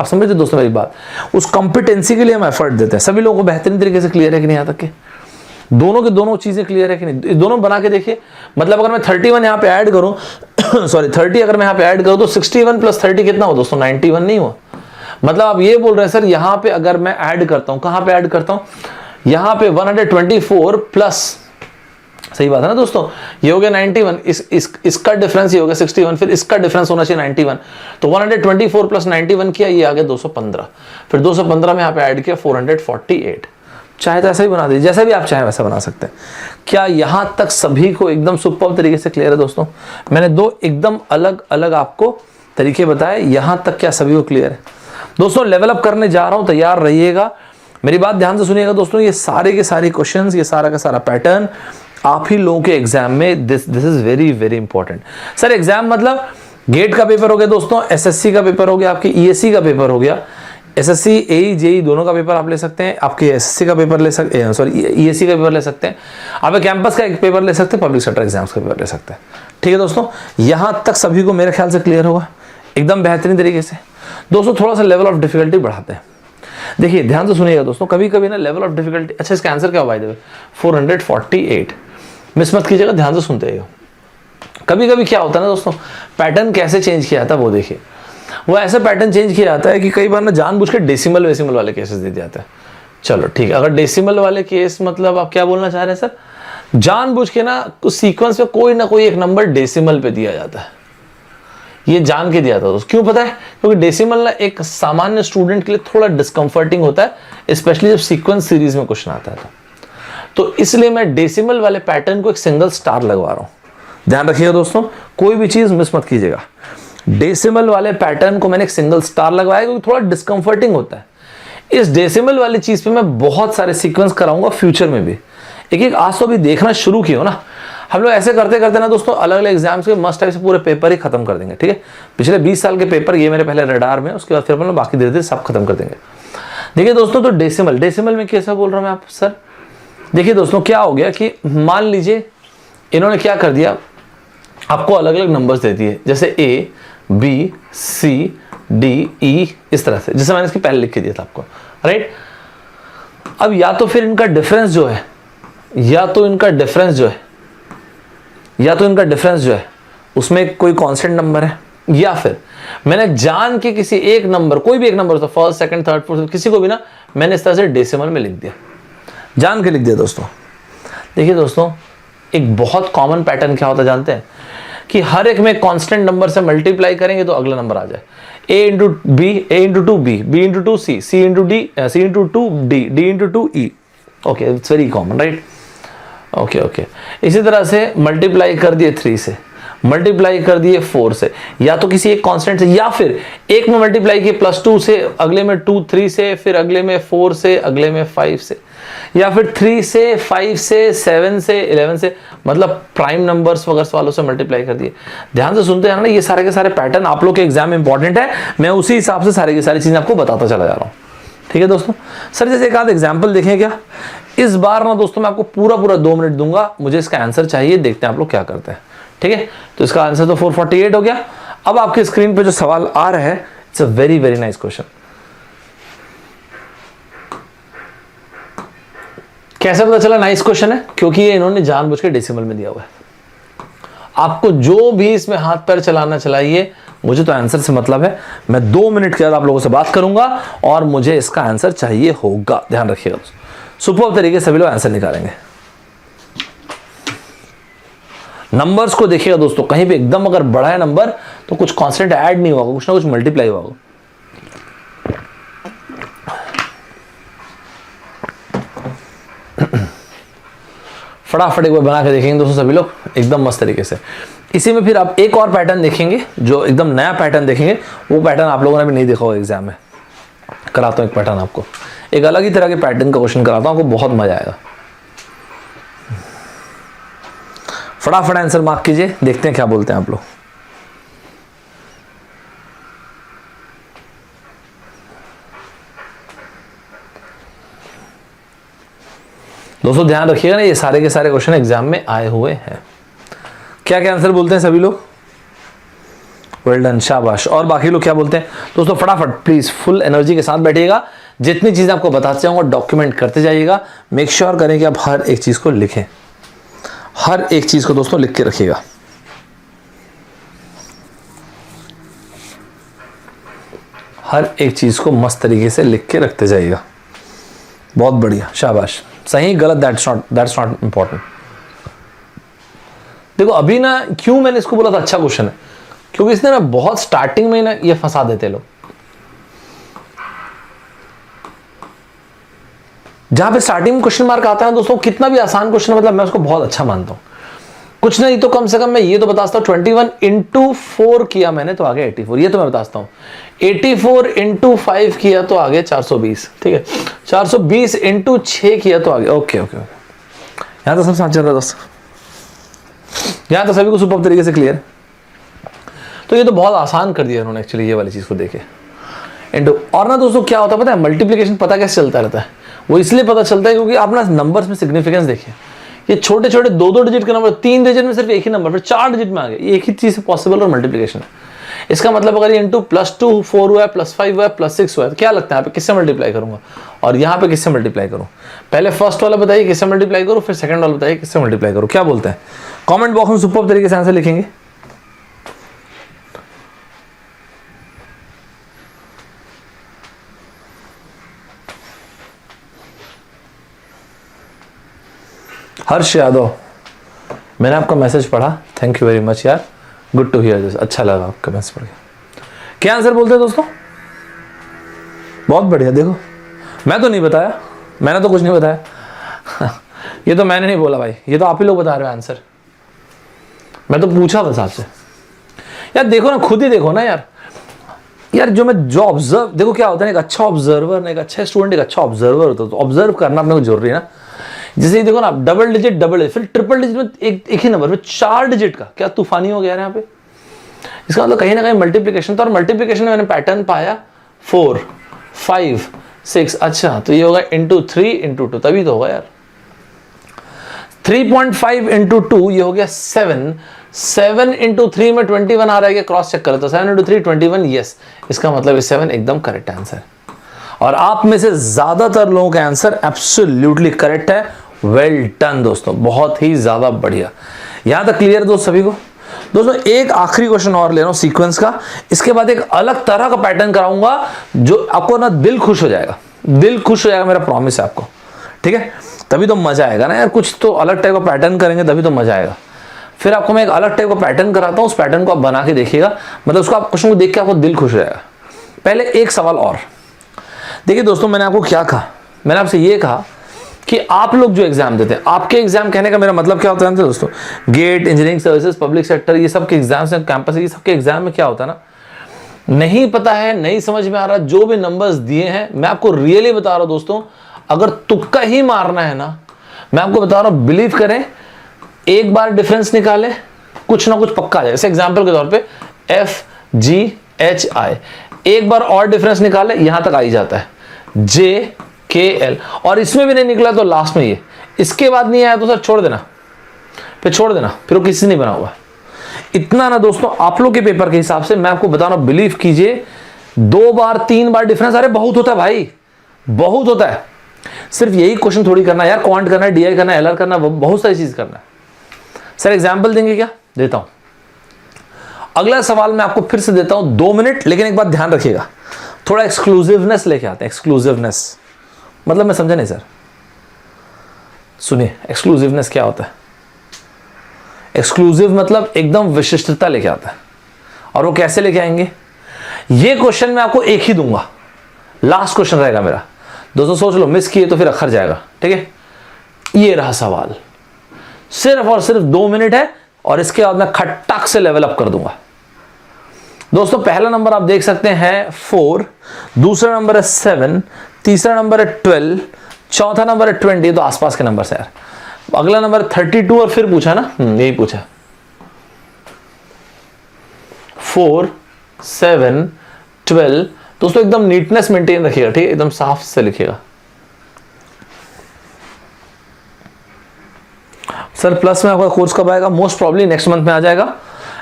आप समझते दोस्तों मेरी बात, उस कॉम्पिटेंसी के लिए हम एफर्ट देते हैं। सभी लोगों को बेहतरीन तरीके से क्लियर है कि नहीं, यहाँ तक के दोनों की दोनों चीजें क्लियर है कि नहीं, दोनों बना के देखिए। मतलब अगर मैं 31 यहाँ पे ऐड करूं सॉरी 30 अगर मैं यहाँ पे ऐड करूं, तो 61 + 30 कितना हो दोस्तों, 91 नहीं हुआ। मतलब आप ये बोल रहे हैं सर, यहाँ पे अगर मैं ऐड करता हूँ, कहाँ पे ऐड करता हूँ, यहाँ पे 124 प्लस, सही बात है ना दोस्तों, ये हो गया 91, इसका डिफरेंस ये हो गया 61, फिर इसका डिफरेंस होना चाहिए 91। तो 124 + 91 किया, ये आ गया 215। फिर 215 में यहाँ पे ऐड किया 448। चाहे तो ऐसा ही बना दीजिए, जैसा भी आप चाहें वैसा बना सकते हैं। क्या यहां तक सभी को एकदम सुपर तरीके से क्लियर है दोस्तों? मैंने 2 एकदम अलग अलग आपको तरीके बताए, यहां तक क्या सभी को क्लियर है दोस्तों? लेवल अप करने जा रहा हूं, तैयार रहिएगा। मेरी बात ध्यान से सुनिएगा दोस्तों, ये सारे के सारे क्वेश्चंस, ये सारा का सारा पैटर्न आप ही लोगों के एग्जाम में, this is very very important. Sir exam मतलब गेट का पेपर हो गया दोस्तों, एसएससी का पेपर हो गया, आपके ईएससी का पेपर हो गया, एसएससी एई जेई दोनों का पेपर आप ले सकते हैं, आपके एसएससी का पेपर ले सकते हैं, सॉरी ईएससी का पेपर ले सकते हैं, आप कैंपस का एक पेपर ले सकते हैं, पब्लिक सेक्टर एग्जाम्स का पेपर ले सकते हैं। ठीक है दोस्तों, यहां तक सभी को मेरे ख्याल से क्लियर होगा एकदम बेहतरीन तरीके से। दोस्तों थोड़ा सा लेवल ऑफ डिफिकल्टी बढ़ाते हैं। देखिए ध्यान से सुनिएगा दोस्तों, कभी कभी ना लेवल ऑफ डिफिकल्टी, अच्छा इसका आंसर क्या हुआ, 448, मिस मत कीजिएगा, ध्यान से सुनते रहिएगा। कभी कभी क्या होता है ना दोस्तों, पैटर्न कैसे चेंज किया जाता है वो देखिए। वो ऐसा पैटर्न चेंज किया जाता है कि कई बार ना जानबूझ के डेसिमल वेसिमल वाले केसेस दे दिया जाता है। चलो ठीक है, अगर डेसिमल वाले केस मतलब आप क्या बोलना चाह रहे हैं सर, जानबूझ के ना सीक्वेंस में कोई ना कोई एक नंबर डेसिमल पे दिया जाता है, ये जान के दिया था दोस्तों। क्यों पता है? क्योंकि डेसिमल ना एक सामान्य स्टूडेंट के लिए थोड़ा डिस्कंफर्टिंग होता है, स्पेशली जब सीक्वेंस सीरीज में क्वेश्चन आता है तो इसलिए मैं डेसिमल वाले पैटर्न को एक सिंगल स्टार लगवा रहा हूं। ध्यान रखिएगा दोस्तों, कोई भी चीज मिस मत कीजिएगा। डेसिमल वाले पैटर्न को मैंने एक सिंगल स्टार लगवाया क्योंकि थोड़ा डिस्कंफर्टिंग होता है। इस डेसिमल वाली चीज पे मैं बहुत सारे सीक्वेंस कराऊंगा फ्यूचर में भी। एक आज तो अभी देखना शुरू किया ना, हम लोग ऐसे करते करते ना दोस्तों अलग अलग एग्जाम्स के मस्ट टाइप से पूरे पेपर ही खत्म कर देंगे। ठीक है, पिछले 20 साल के पेपर ये मेरे पहले रडार में, उसके बाद फिर हम बाकी धीरे धीरे सब खत्म कर देंगे। देखिए दोस्तों, तो डेसिमल में कैसा बोल रहा हूं मैं आप सर, देखिए दोस्तों क्या हो गया कि मान लीजिए इन्होंने क्या कर दिया, आपको अलग अलग नंबर्स दे दिए, जैसे A B C D E, इस तरह से, जैसे मैंने इसके पहले लिख के दिया था आपको, राइट। अब या तो फिर इनका डिफरेंस जो है, या तो इनका डिफरेंस जो है उसमें कोई कांस्टेंट नंबर है, या फिर मैंने जान के किसी एक नंबर, कोई भी एक नंबर तो फर्स्ट सेकंड थर्ड फोर्थ किसी को भी ना मैंने इस तरह से डेसिमल में लिख दिया, जान के लिख दिया दोस्तों। देखिए दोस्तों, एक बहुत कॉमन पैटर्न क्या होता है जानते हैं, कि हर एक में कांस्टेंट नंबर से मल्टीप्लाई करेंगे तो अगला नंबर आ जाए। a into b, a into 2b, b into 2c, c into d, c into 2d, d into 2e। Okay, it's very common, right. Okay, इसी तरह से मल्टीप्लाई कर दिए 3 से, मल्टीप्लाई कर दिए 4 से, या तो किसी एक कांस्टेंट से, या फिर एक में मल्टीप्लाई किए +2 से, अगले में 2 3 से, फिर अगले में 4 से, अगले में 5 से, या फिर 3 से 5 से 7 से 11 से, मतलब प्राइम नंबर्स वगैरह वालों से मल्टीप्लाई कर दिए। ध्यान से सुनते हैं ना, ये सारे के सारे पैटर्न आप लोग के एग्जाम में इंपॉर्टेंट है, मैं उसी हिसाब से सारी की सारी चीजें आपको बताता चला जा रहा हूँ। ठीक है दोस्तों, सर जैसे एक आध एग्जाम्पल देखें क्या, इस बार ना दोस्तों मैं आपको पूरा 2 मिनट दूंगा, मुझे इसका आंसर चाहिए, देखते हैं आप लोग क्या करते हैं। ठीक है, तो इसका आंसर तो 448 हो गया। अब आपके स्क्रीन पे जो सवाल आ रहा है, it's a very very nice question. कैसे पता चला नाइस क्वेश्चन है? क्योंकि ये इन्होंने जानबूझ के डेसिमल में दिया हुआ है। आपको जो भी इसमें हाथ पैर चलाना चलाइए, मुझे तो आंसर से मतलब है। मैं 2 मिनट के बाद आप लोगों से बात करूंगा और मुझे इसका आंसर चाहिए होगा। ध्यान रखिएगा दोस्तों, सुपर तरीके से सभी लोग आंसर निकालेंगे। नंबर्स को देखिएगा दोस्तों, कहीं पे एकदम अगर बड़ा है नंबर तो कुछ कांस्टेंट ऐड नहीं होगा, कुछ ना कुछ मल्टीप्लाई होगा। फटाफट एक बार बना के देखेंगे दोस्तों सभी लोग एकदम मस्त तरीके से। इसी में फिर आप एक और पैटर्न देखेंगे, जो एकदम नया पैटर्न देखेंगे। वो पैटर्न आप लोगों ने भी नहीं देखा होगा एग्जाम में। कराता हूं एक पैटर्न आपको, एक अलग ही तरह के पैटर्न का क्वेश्चन कराता हूं, आपको बहुत मजा आएगा। फटाफट आंसर मार्क कीजिए, देखते हैं क्या बोलते हैं आप लोग। दोस्तों ध्यान रखिएगा ना, ये सारे के सारे क्वेश्चन एग्जाम में आए हुए हैं। क्या क्या आंसर बोलते हैं सभी लोग? वेल डन, शाबाश। और बाकी लोग क्या बोलते हैं? दोस्तों फटाफट प्लीज फुल एनर्जी के साथ बैठिएगा। जितनी चीजें आपको बताते जाऊंगा डॉक्यूमेंट करते जाइएगा। मेक श्योर करें कि आप हर एक चीज को लिखें, हर एक चीज को दोस्तों लिख के रखिएगा। हर एक चीज को मस्त तरीके से लिख के रखते जाइएगा। बहुत बढ़िया, शाबाश। सही गलत दैट्स नॉट इंपॉर्टेंट। देखो अभी ना क्यों मैंने इसको बोला था अच्छा क्वेश्चन है, क्योंकि इसने ना बहुत स्टार्टिंग में ना ये फंसा देते लोग। जहां पे स्टार्टिंग में क्वेश्चन मार्क आता है दोस्तों, कितना भी आसान क्वेश्चन मतलब मैं उसको बहुत अच्छा मानता हूं। कुछ नहीं तो कम से कम मैं ये तो बताता हूं 21 इंटू 4 किया मैंने तो आ गया 84, ये तो मैं बताता हूं। 84 इंटू 5 किया तो आ गया 420, ठीक है। 420 इंटू 6 किया तो आ गया, ओके ओके ओके। यहां तो सब साथ चल रहा है दोस्तों, यहां तो सभी को सुपर तरीके से क्लियर। तो ये तो बहुत आसान कर दिया उन्होंने एक्चुअली ये वाली चीज को देखे इंटू। और ना दोस्तों क्या होता है पता है, मल्टीप्लिकेशन पता कैसे चलता रहता है? वो इसलिए पता चलता है क्योंकि आप ना नंबर्स में सिग्निफिकेंस देखिए। ये छोटे छोटे 2-2 डिजिट के नंबर 3 डिजिट में सिर्फ एक ही नंबर, फिर 4 डिजिट में आ गए। ये एक ही चीज से पॉसिबल और मल्टीप्लिकेशन है। इसका मतलब अगर ये इंटू +2 4 हुआ है, +5 हुआ है, +6 हुआ है, तो क्या लगता है यहाँ पे किससे मल्टीप्लाई करूंगा और यहाँ पे किससे मल्टीप्लाई करूँ? पहले फर्स्ट वाला बताइए किससे मल्टीप्लाई करूँ, फिर सेकंड वाला बताइए किससे मल्टीप्लाई करूँ। क्या बोलते हैं? कमेंट बॉक्स में सुपर तरीके से आंसर लिखेंगे। हर्ष यादव, मैंने आपका मैसेज पढ़ा, थैंक यू वेरी मच यार, गुड टू हियर दिस, अच्छा लगा आपका मैसेज पढ़ के। क्या आंसर बोलते हैं दोस्तों? बहुत बढ़िया। देखो मैं तो नहीं बताया, मैंने तो कुछ नहीं बताया ये तो मैंने नहीं बोला भाई, ये तो आप ही लोग बता रहे हो आंसर। मैं तो पूछा बस आपसे। यार देखो ना, खुद ही देखो ना यार। यार जो ऑब्जर्व, देखो क्या होता है, एक अच्छा ऑब्जर्वर, एक अच्छा स्टूडेंट एक अच्छा ऑब्जर्वर होता है। तो ऑब्जर्व करना अपने को जरूरी है ना। जैसे ही देखो ना, डबल डिजिट फिर ट्रिपल डिजिट में एक ही नंबर, फिर 4 डिजिट का क्या तूफानी हो गया यहाँ पे। इसका मतलब कहीं ना कहीं मल्टीप्लिकेशन था, और मल्टीप्लिकेशन में मैंने पैटर्न पाया 4 5 6। अच्छा तो ये होगा इंटू 3 इंटू 2, तभी तो होगा यार। 3.5 इंटू 2 ये हो गया 7। 7 इंटू 3 में 21 आ रहा है, क्रॉस चेक करो तो 7 इंटू 3 21, यस। इसका मतलब 7 एकदम करेक्ट आंसर। और आप में से ज्यादातर लोगों का आंसर एब्सोल्युटली करेक्ट है। वेल डन दोस्तों, बहुत ही ज्यादा बढ़िया। यहां तक क्लियर दोस्त सभी को? दोस्तों एक आखिरी क्वेश्चन और ले रहा हूं सीक्वेंस का, इसके बाद एक अलग तरह का पैटर्न कराऊंगा जो आपको ना दिल खुश हो जाएगा, दिल खुश हो जाएगा, मेरा प्रॉमिस है आपको, ठीक है। तभी तो मजा आएगा ना यार, कुछ तो अलग टाइप का पैटर्न करेंगे तभी तो मजा आएगा। फिर आपको मैं एक अलग टाइप का पैटर्न कराता हूं, उस पैटर्न को आप बना के देखिएगा, मतलब उसको आप क्वेश्चन को देख के आपको दिल खुश हो जाएगा। पहले एक सवाल और देखिए दोस्तों, मैंने आपको क्या कहा, मैंने आपसे ये कहा कि आप लोग जो एग्जाम देते हैं, आपके एग्जाम कहने का मेरा मतलब क्या होता है दोस्तों, GATE, engineering services, public sector, ये सब के एग्जाम्स हैं, कैंपस, ये सब के एग्जाम में क्या होता है ना, नहीं पता है, नहीं समझ में आ रहा, जो भी नंबर्स दिए हैं, मैं आपको रियली बता रहा हूं दोस्तों, अगर तुक्का ही मारना है ना, मैं आपको बता रहा हूं, बिलीव करें, एक बार डिफरेंस निकाले कुछ ना कुछ पक्का आ जाए। जैसे एग्जाम्पल के तौर पे FGHI, एक बार और डिफरेंस निकाले यहां तक आ ही जाता है, JKL, और इसमें भी नहीं निकला तो लास्ट में ये, इसके बाद नहीं आया तो सर छोड़ देना, फिर छोड़ देना, फिर वो किसी से नहीं बना हुआ। इतना ना दोस्तों, आप लोग के पेपर के हिसाब से मैं आपको बता रहा हूं, बिलीव कीजिए, 2 बार 3 बार डिफरेंस, अरे बहुत होता है भाई, बहुत होता है। सिर्फ यही क्वेश्चन थोड़ी करना है यार, क्वांट करना है, डीआई करना है, एलआर करना है, बहुत सारी चीज करना है। सर एग्जाम्पल देंगे क्या? देता हूं। अगला सवाल मैं आपको फिर से देता हूं 2 मिनट, लेकिन एक बात ध्यान रखिएगा, थोड़ा एक्सक्लूसिवनेस लेके आते हैं। एक्सक्लूसिवनेस मतलब मैं समझा नहीं सर, सुनिए एक्सक्लूसिवनेस क्या होता है। एक्सक्लूसिव मतलब एकदम विशिष्टता लेके आता है। और वो कैसे लेके आएंगे? ये क्वेश्चन मैं आपको एक ही दूंगा, लास्ट क्वेश्चन रहेगा मेरा। दोस्तों सोच लो, मिस किए तो फिर अखर जाएगा, ठीक है। ये रहा सवाल, सिर्फ और सिर्फ 2 मिनट है, और इसके बाद मैं खट्टाक से लेवल अप कर दूंगा। दोस्तों पहला नंबर आप देख सकते हैं 4, दूसरा नंबर है 7, तीसरा नंबर है 12, चौथा नंबर है 20, तो आसपास के नंबर से यार। अगला नंबर 32 और फिर पूछा ना, यही पूछा 4, 7, 12। दोस्तों एकदम नीटनेस मेंटेन रखिएगा, ठीक है, एकदम साफ से लिखिएगा। सर प्लस में आपका कोर्स कब आएगा? मोस्ट प्रॉब्ली नेक्स्ट मंथ में आ जाएगा,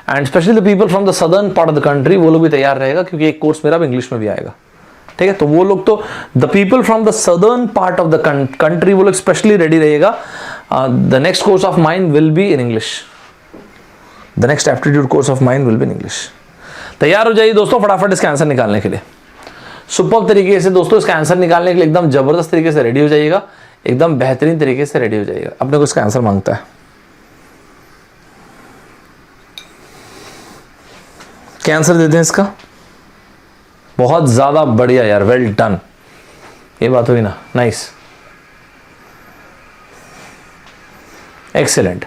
and specially the people from the southern part of the country, वो लोग भी तैयार रहेगा, क्योंकि एक कोर्स मेरा भी इंग्लिश में भी आएगा, ठीक है। तो वो लोग तो the people from the southern part of the country, वो लोग स्पेशली रेडी रहिएगा। The next course of mine will be in English, the next aptitude course of mine will be in English. तैयार हो जाइए दोस्तों फटाफट इसका आंसर निकालने के लिए, सुपर तरीके से। दोस्तों इसका आंसर निकालने के लिए एकदम जबरदस्त तरीके से रेडी हो जाइएगा, एकदम बेहतरीन तरीके से रेडी हो जाइएगा। अपने को इसका आंसर मांगता है, क्या आंसर देते हैं इसका? बहुत ज्यादा बढ़िया यार, वेल डन। ये बात हुई ना, नाइस, एक्सीलेंट।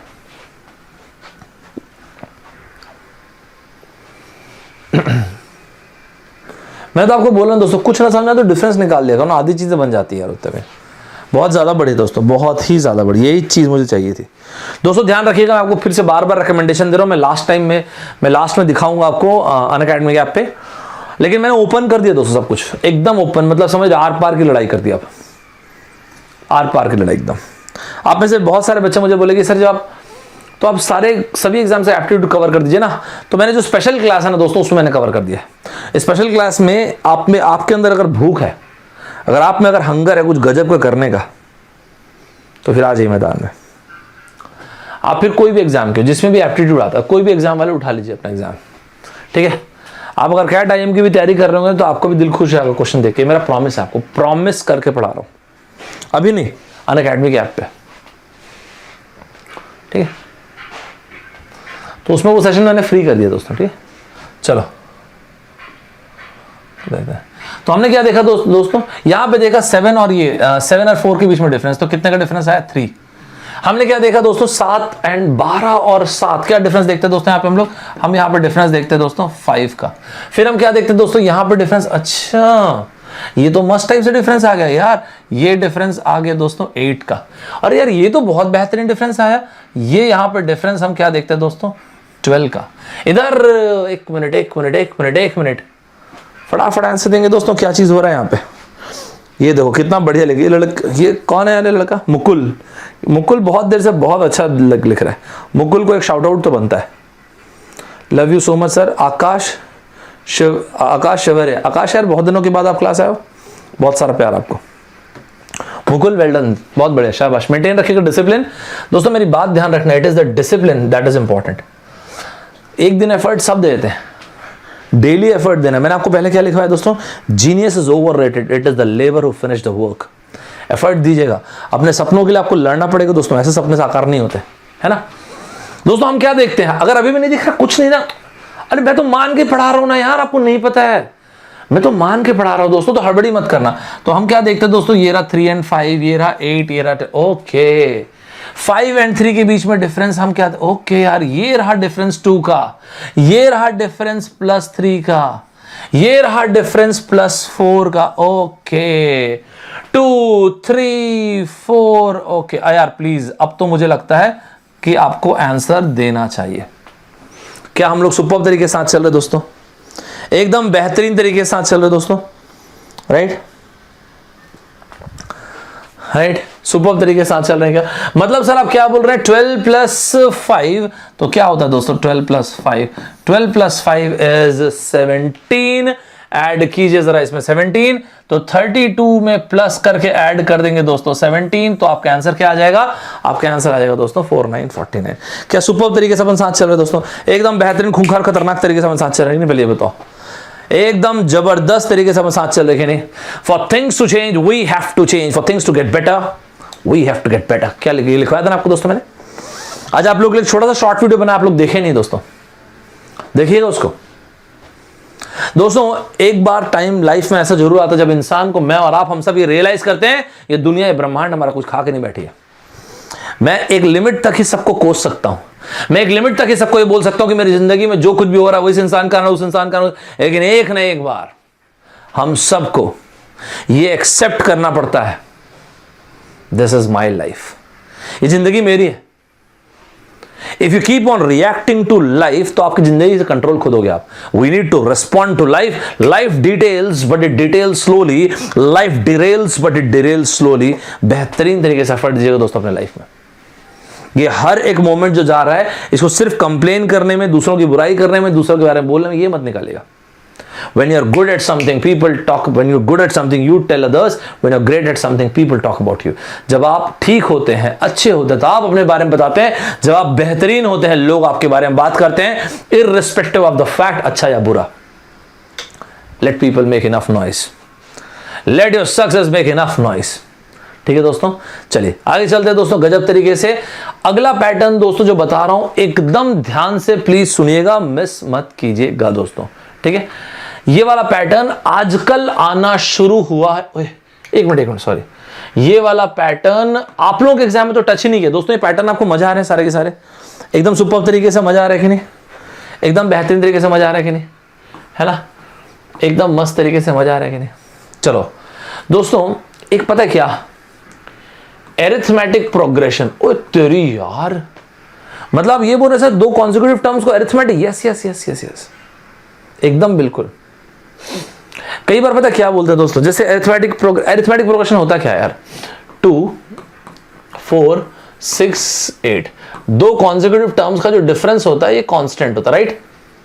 मैं तो आपको बोल रहा हूं दोस्तों, कुछ ना समझा तो डिफरेंस निकाल लिया ना, आधी चीजें बन जाती है यार उत्तर में। बहुत ज़्यादा बड़ी दोस्तों, बहुत ही ज़्यादा बड़ी, यही चीज़ मुझे चाहिए थी। दोस्तों ध्यान रखिएगा, मैं आपको फिर से बार बार रिकमेंडेशन दे रहा हूँ। मैं लास्ट में दिखाऊंगा आपको अनअकैडमी के ऐप पे, लेकिन मैंने ओपन कर दिया दोस्तों सब कुछ, एकदम ओपन, मतलब समझ आर पार की लड़ाई कर दी आप, आर पार की लड़ाई एकदम। आप में से बहुत सारे बच्चे मुझे बोले कि सर जब आप तो आप सभी एग्जाम से एप्टीट्यूड कवर कर दीजिए ना, तो मैंने जो स्पेशल क्लास है ना दोस्तों, उसमें मैंने कवर कर दिया। स्पेशल क्लास में आपके अंदर अगर भूख है, अगर आप में अगर हंगर है कुछ गजब का करने का, तो फिर आ जाइए मैदान में। आप फिर कोई भी एग्जाम के जिसमें भी एप्टीट्यूड आता है, कोई भी एग्जाम वाले उठा लीजिए अपना एग्जाम, ठीक है। आप अगर कैट आईएम की भी तैयारी कर रहे होंगे तो आपको भी दिल खुश रहेगा क्वेश्चन देख के। मेरा प्रॉमिस है, आपको प्रॉमिस करके पढ़ा रहा हूं, अभी नहीं, अनअकैडमी के ऐप पे, ठीक है। तो उसमें वो सेशन मैंने फ्री कर दिया दोस्तों, ठीक है। चलो तो हमने क्या देखा दोस्तों, यहां पे देखा 7 और 4 के बीच में डिफरेंस, तो कितने का डिफरेंस आया? 3। हमने क्या देखा दोस्तों, 7 एंड 12 और 7, क्या डिफरेंस देखते हैं दोस्तों यहाँ पे हम यहाँ पे डिफरेंस देखते हैं दोस्तों 5 का। फिर हम क्या देखते हैं दोस्तों, यहाँ पे डिफरेंस, अच्छा ये तो मस्ट टाइप से डिफरेंस आ गया यार, ये डिफरेंस आ गया दोस्तों 8 का। अरे यार ये तो बहुत बेहतरीन डिफरेंस आया। ये यहाँ पे डिफरेंस हम क्या देखते हैं दोस्तों, 12 का। इधर एक मिनट फटाफट आंसर देंगे दोस्तों, क्या चीज हो रहा है यहाँ पे। ये देखो कितना बढ़िया लिख, ये कौन है यार लड़का, मुकुल बहुत देर से बहुत अच्छा लिख रहा है। मुकुल को एक शाउट आउट तो बनता है। Love you so much sir. Akash Shivre, Akash यार बहुत दिनों के बाद आप क्लास आए हो, बहुत सारा प्यार आपको। मुकुल वेल डन, बहुत बढ़िया, शाबाश। मेंटेन रखिएगा डिसिप्लिन दोस्तों, मेरी बात ध्यान रखना, it is the discipline that is important. एक दिन एफर्ट सब देते हैं, डेली एफर्ट देना। मैंने आपको पहले क्या लिखा है दोस्तों, genius is overrated, it is the labour who finish the work. Effort दीजिएगा, अपने सपनों के लिए आपको लड़ना पड़ेगा दोस्तों, ऐसे सपने साकार नहीं होते, है ना दोस्तों। हम क्या देखते हैं, अगर अभी भी नहीं दिख रहा कुछ नहीं ना, अरे मैं तो मान के पढ़ा रहा हूं ना यार, आपको नहीं पता है, मैं तो मान के पढ़ा रहा हूं दोस्तों, तो हड़बड़ी मत करना। तो हम क्या देखते हैं दोस्तों, ये रहा 3 and 5, ये रहा 8, ये रहा ओके 5 and 3 के बीच में डिफरेंस हम क्या, ओके यार ये रहा डिफरेंस 2 का, ये रहा डिफरेंस +3 का, ये रहा डिफरेंस +4 का, ओके 2 3 4 ओके। यार प्लीज अब तो मुझे लगता है कि आपको आंसर देना चाहिए। क्या हम लोग सुपर्ब तरीके के साथ चल रहे दोस्तों, एकदम बेहतरीन तरीके के साथ चल रहे दोस्तों, राइट सुपर्ब तरीके के साथ चल रहे हैं क्या? मतलब सर आप क्या बोल रहे हैं, 12 + 5 तो क्या होता है दोस्तों, 12 + 5 इज 17 ऐड कीजिए जरा इसमें 17, तो 32 में प्लस करके ऐड कर देंगे दोस्तों 17, तो आपका आंसर क्या आ जाएगा? आपका आंसर आ जाएगा दोस्तों 4949। क्या सुपर तरीके से अपन साथ चल रहे हैं दोस्तों? एकदम बेहतरीन, खूंखार, खतरनाक तरीके से अपन साथ चल रहे हैं, नहीं पहले बताओ? एकदम जबरदस्त तरीके से अपन साथ चल रहे हैं नहीं? For things to change we have to change, for things to get better we have to get better. क्या लिखवाया था ना आपको दोस्तों मैंने? आज आप लोग के लिए छोटा सा शॉर्ट वीडियो बना, आप लोग देखे नहीं दोस्तों, देखिएगा उसको। दोस्तों एक बार टाइम लाइफ में ऐसा जरूर आता है जब इंसान को, मैं और आप, हम सब ये रियलाइज करते हैं ये दुनिया, ये ब्रह्मांड हमारा कुछ खा के नहीं बैठी है। मैं एक लिमिट तक ही सबको कोस सकता हूं, मैं एक लिमिट तक ही सबको ये बोल सकता हूं कि मेरी जिंदगी में जो कुछ भी हो रहा है वो इस इंसान का, उस इंसान का, लेकिन एक न एक बार हम सबको ये एक्सेप्ट करना पड़ता है, दिस इज माई लाइफ, ये जिंदगी मेरी है। If you keep on reacting to life तो आपकी जिंदगी से कंट्रोल खोदोगे आप। We need to respond to life. Life details but it details slowly, life derails but it derails slowly. बेहतरीन तरीके से एफर्ट दीजिएगा दोस्तों अपने लाइफ में। ये हर एक मोमेंट जो जा रहा है इसको सिर्फ कंप्लेन करने में, दूसरों की बुराई करने में, दूसरों के बारे में बोलने में ये मत निकालेगा। When you're good at something, people talk. When you're good at something, you tell others. When you're great at something, people talk about you. जब आप ठीक होते हैं, अच्छे होते हैं, तो आप अपने बारे में बताते हैं। जब आप बेहतरीन होते हैं, लोग आपके बारे में बात करते हैं, irrespective of the fact, अच्छा या बुरा। Let people make enough noise. Let your success make enough noise. ठीक है दोस्तों, चलिए आगे चलते हैं दोस्तों गजब तरीके से। अगला पैटर्न दोस्तों जो बता रहा हूं एकदम ध्यान से प्लीज सुनिएगा, मिस मत कीजिएगा दोस्तों, ठीक है? ये वाला पैटर्न आजकल आना शुरू हुआ है। एक मिनट सॉरी, ये वाला पैटर्न आप लोगों के एग्जाम में तो टच ही नहीं किया दोस्तों। ये पैटर्न आपको मजा आ रहे हैं सारे के सारे? एकदम सुपर तरीके से मजा आ रहा है कि नहीं? एकदम बेहतरीन तरीके से मजा आ रहा है कि नहीं? है ना? एकदम मस्त तरीके से मजा आ रहा है कि नहीं? चलो दोस्तों, एक पता है क्या, एरिथमेटिक प्रोग्रेशन। ओ तेरी यार, मतलब ये बोल रहे सर 2 कॉन्सेक्यूटिव टर्म्स को arithmetic? Yes yes yes yes yes, एकदम बिल्कुल। कई बार पता क्या बोलते हैं दोस्तों, जैसे एरिथमेटिक प्रोग्रेशन होता क्या यार, 2 4 6 8, 2 कॉन्सेक्यूटिव टर्म्स का जो डिफरेंस होता है ये कांस्टेंट होता है, राइट?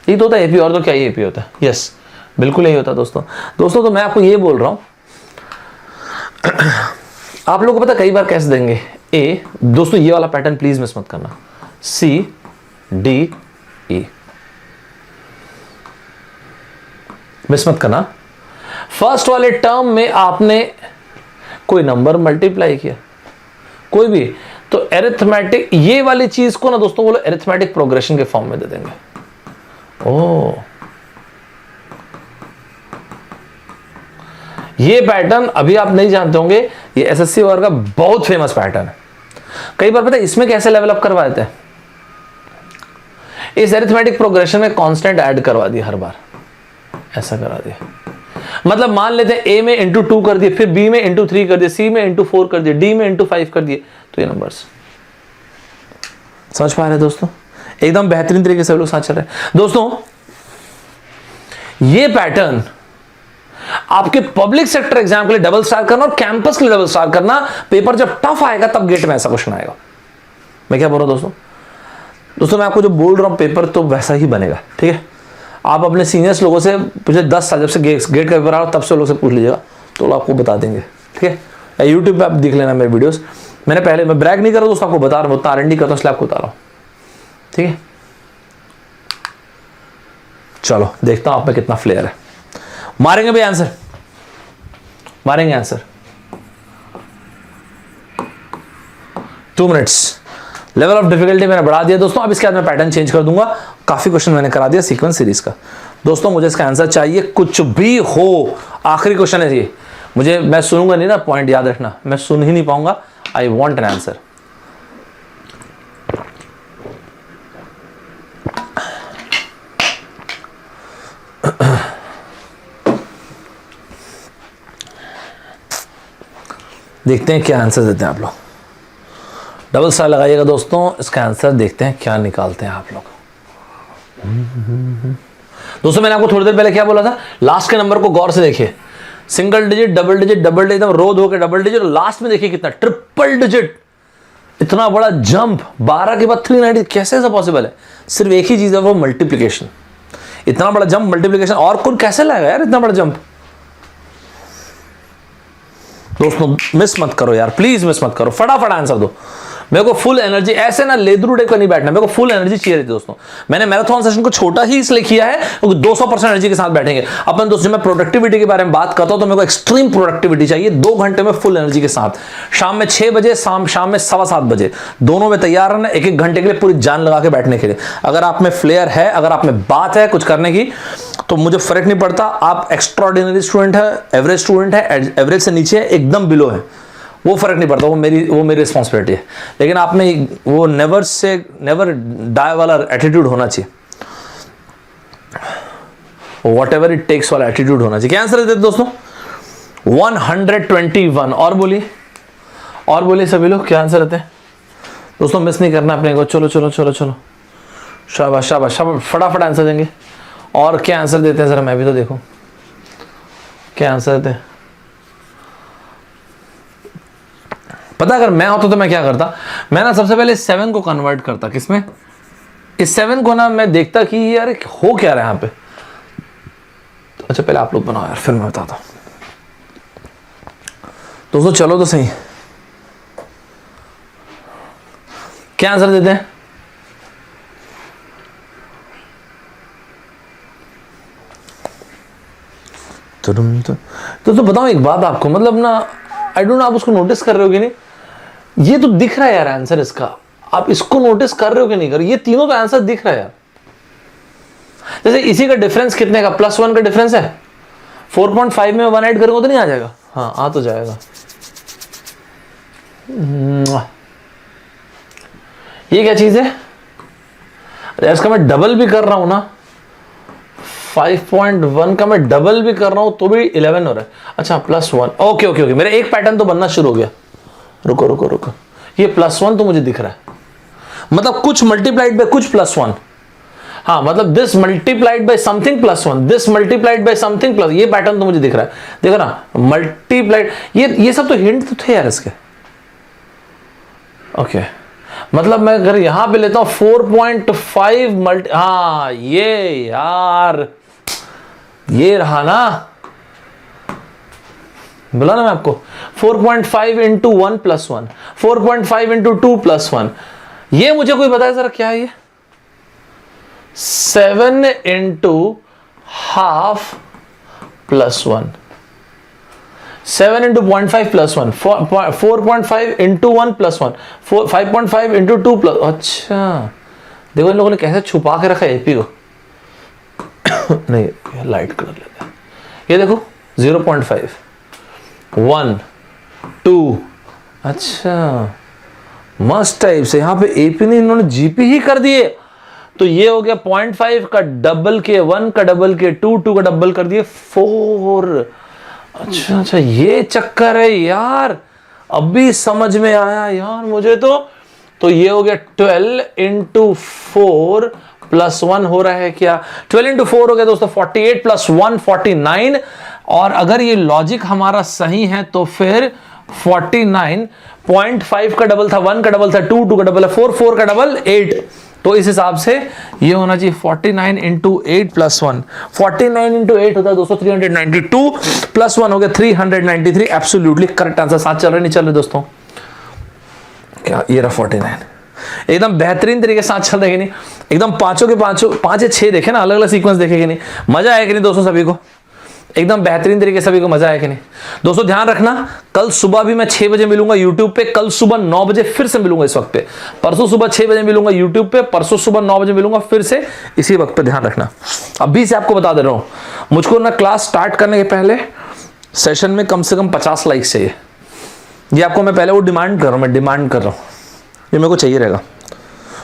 ये तो होता है एपी, और तो क्या ये एपी होता है? यस बिल्कुल यही होता है दोस्तों। तो मैं आपको ये बोल रहा हूं, आप लोगों को पता कई बार कैसे देंगे ए दोस्तों, ये वाला पैटर्न प्लीज मिस मत करना, सी डी ई, मिस मत करना। फर्स्ट वाले टर्म में आपने कोई नंबर मल्टीप्लाई किया, कोई भी, तो एरिथमेटिक ये वाली चीज को ना दोस्तों बोलो एरिथमेटिक प्रोग्रेशन के फॉर्म में दे देंगे। ओ ये पैटर्न अभी आप नहीं जानते होंगे, ये एसएससी वर्ग का बहुत फेमस पैटर्न है। कई बार पता है इसमें कैसे लेवल अप करवा देते हैं, इस एरिथमेटिक प्रोग्रेशन में कांस्टेंट ऐड करवा दिया, हर बार ऐसा करा दिया। मतलब मान लेते हैं ए में इंटू 2 कर दिए, फिर बी में इंटू 3 कर दिए, सी में इंटू 4 कर दिए, डी में इंटू 5 कर दिए, तो ये नंबर्स समझ पा रहे हैं दोस्तों? एकदम बेहतरीन तरीके से लोग साथ चल रहे हैं दोस्तों। ये पैटर्न आपके पब्लिक सेक्टर एग्जाम के लिए डबल स्टार करना और कैंपस के लिए डबल स्टार करना, पेपर जब टफ आएगा तब गेट में ऐसा क्वेश्चन आएगा। मैं क्या बोल रहा हूं दोस्तों, मैं आपको जो बोल रहा हूं पेपर तो वैसा ही बनेगा, ठीक है? आप अपने सीनियर्स लोगों से पिछले 10 साल जब से गेट का पेपर आ रहा तब से लोग से पूछ लीजिएगा, तो आपको बता देंगे, ठीक है? या यूट्यूब पे आप देख लेना मेरे वीडियोस। मैं ब्रैग नहीं कर रहा दोस्तों, आपको बता रहा हूँ, उतना R&D करता हूँ इसलिए आपको बता रहा हूँ, ठीक है? चलो देखता हूं आप में कितना फ्लेयर है। मारेंगे भाई आंसर, मारेंगे answer. 2 minutes. Level of difficulty मैंने बढ़ा दिया दोस्तों। अब इसके बाद मैं पैटर्न चेंज कर दूंगा। काफी क्वेश्चन मैंने करा दिया सीक्वेंस सीरीज का दोस्तों। मुझे इसका आंसर चाहिए, कुछ भी हो। आखिरी क्वेश्चन है ये, मैं सुनूंगा नहीं ना, पॉइंट याद रखना, मैं सुन ही नहीं पाऊंगा। I want an answer. देखते हैं क्या आंसर देते हैं आप लोग। डबल स्टार लगाइएगा दोस्तों। इसका आंसर देखते हैं क्या निकालते हैं आप लोग। दोस्तों मैंने आपको थोड़ी देर पहले क्या बोला था, लास्ट के नंबर को गौर से देखिए। Single digit, double digit, double digit, एकदम रोध होकर डबल डिजिट, और लास्ट में देखिए कितना ट्रिपल डिजिट। इतना बड़ा जंप 12 के बाद 390 कैसे ऐसा पॉसिबल है? सिर्फ एक ही चीज है, वो मल्टीप्लिकेशन। इतना बड़ा जंप मल्टीप्लिकेशन और कौन कैसे लाएगा यार इतना बड़ा जंप। दोस्तों मिस मत करो यार, प्लीज मिस मत करो, फटाफट आंसर दो। मेरे को फुल एनर्जी, ऐसे ना लेदरू टाइप का नहीं बैठना, मेरे को फुल एनर्जी चाहिए थी दोस्तों। मैंने मैराथन सेशन को छोटा ही इसलिए किया है क्योंकि 200% एनर्जी के साथ बैठेंगे अपन। दोस्तों मैं प्रोडक्टिविटी के बारे में बात करता हूं तो मेरे को एक्सट्रीम प्रोडक्टिविटी चाहिए 2 घंटे में फुल एनर्जी के साथ। शाम में 6 बजे, शाम में 7:15 बजे, दोनों में तैयार रहना, 1-1 घंटे के लिए पूरी जान लगा के बैठने के लिए। अगर आप में फ्लेयर है, अगर आप में बात है कुछ करने की, तो मुझे फर्क नहीं पड़ता आप एक्स्ट्राऑर्डिनरी स्टूडेंट है, एवरेज स्टूडेंट है, एवरेज से नीचे है, एकदम बिलो है, वो फर्क नहीं पड़ता, वो मेरी रिस्पॉन्सिबिलिटी है। लेकिन आप में वो नेवर डाई वाला एटीट्यूड होना चाहिए, वॉट एवर इट टेक्स वाला एटीट्यूड होना चाहिए। क्या आंसर देते दोस्तों? 121। और बोलिए सभी लोग क्या आंसर देते हैं दोस्तों? मिस नहीं करना अपने को। चलो चलो चलो चलो, शाबाश शाबाश शाबाश, फटाफट आंसर देंगे। और क्या आंसर देते हैं जरा मैं भी तो देखूं क्या आंसर देते हैं। पता अगर मैं होता तो मैं क्या करता, मैं ना सबसे पहले 7 को कन्वर्ट करता। किसमें? इस 7 को ना मैं देखता कि यार हो क्या रहा है यहाँ पे। अच्छा पहले आप लोग बनाओ यार, फिर मैं बताता हूँ दोस्तों। चलो तो सही, क्या आंसर देते हैं? तो बताओ एक बात आपको, मतलब ना आई डोंट नो आप उसको नोटिस कर रहे हो कि नहीं, ये तो दिख रहा है यार आंसर इसका, आप इसको नोटिस कर रहे हो कि नहीं कर रहे? ये तीनों तो आंसर दिख रहा है यार। जैसे इसी का डिफरेंस कितने का? +1 का डिफरेंस है। 4.5 में 1 ऐड करूंगा तो नहीं आ जाएगा? हाँ आ तो जाएगा। ये क्या चीज है? अरे इसका मैं डबल भी कर रहा हूं ना, 5.1 का मैं डबल भी कर रहा हूं तो भी 11 हो रहा है। अच्छा +1, ओके ओके ओके, मेरा एक पैटर्न तो बनना शुरू हो गया। रुको रुको रुको, ये +1 तो मुझे दिख रहा है, मतलब कुछ मल्टीप्लाइड बाय कुछ +1। हाँ मतलब this multiplied by something +1, this multiplied by something plus, ये पैटर्न तो मुझे दिख रहा है। देखो ना मल्टीप्लाइड, ये सब तो हिंट तो थे यार इसके। ओके मतलब मैं अगर यहां पे लेता हूं 4.5 मल्टी, हाँ ये यार ये रहा ना, बोला ना मैं आपको 4.5 इंटू 1 + 1, 4.5 इंटू 2 + 1। ये मुझे कोई बताए जरा क्या है ये? 7 into half +1, 7 into 0.5 +1, 4.5 into 1 + 1, 5.5 into 2 +। अच्छा देखो इन लोगों ने कैसे छुपा के रखा है एपी को। नहीं लाइट कलर लेते हैं, ये देखो 0.5, 1, 2। अच्छा मस्त टाइप से यहाँ पे एपी नहीं, इन्होंने जीपी ही कर दिए। तो ये हो गया 0.5 का डबल के 1 का डबल के 2 का डबल कर दिए 4। अच्छा अच्छा ये चक्कर है यार, अभी समझ में आया यार मुझे तो ये हो गया 12 इंटू 4 + 1 हो रहा है क्या? 12 इंटू 4 हो गया दोस्तों 48 + 1 49। और अगर ये लॉजिक हमारा सही है तो फिर 49, 0.5 का डबल था, 1 का डबल था, 2 का डबल है, 4 का डबल 8। तो इस हिसाब से ये होना चाहिए 49 इंटू 8 + 1। 49 इंटू 8 होता है दोस्तों 392, + 1 हो गया 393। Absolutely correct answer. साथ चल रहे नहीं चल रहे दोस्तों? क्या ये रहा 49, एकदम बेहतरीन तरीके से साथ चल रहे कि नहीं? एकदम पांचों के पांचों, 5 या 6 देखे ना, अलग अलग सीक्वेंस देखे कि नहीं? मजा आया कि नहीं दोस्तों? सभी को एकदम बेहतरीन तरीके से सभी को मजा आया कि नहीं? दोस्तों ध्यान रखना, कल सुबह भी मैं 6 बजे मिलूंगा यूट्यूब पे, कल सुबह 9 बजे फिर से मिलूंगा इस वक्त पे, परसों सुबह 6 बजे मिलूंगा यूट्यूब पे, परसों सुबह 9 बजे मिलूंगा फिर से इसी वक्त पे। ध्यान रखना, अभी से आपको बता दे रहा हूं, मुझको ना क्लास स्टार्ट करने के पहले सेशन में कम से कम 50 लाइक्स चाहिए। ये आपको मैं पहले वो डिमांड कर रहा हूं, मैं डिमांड कर रहा हूं, ये मेरे को चाहिए रहेगा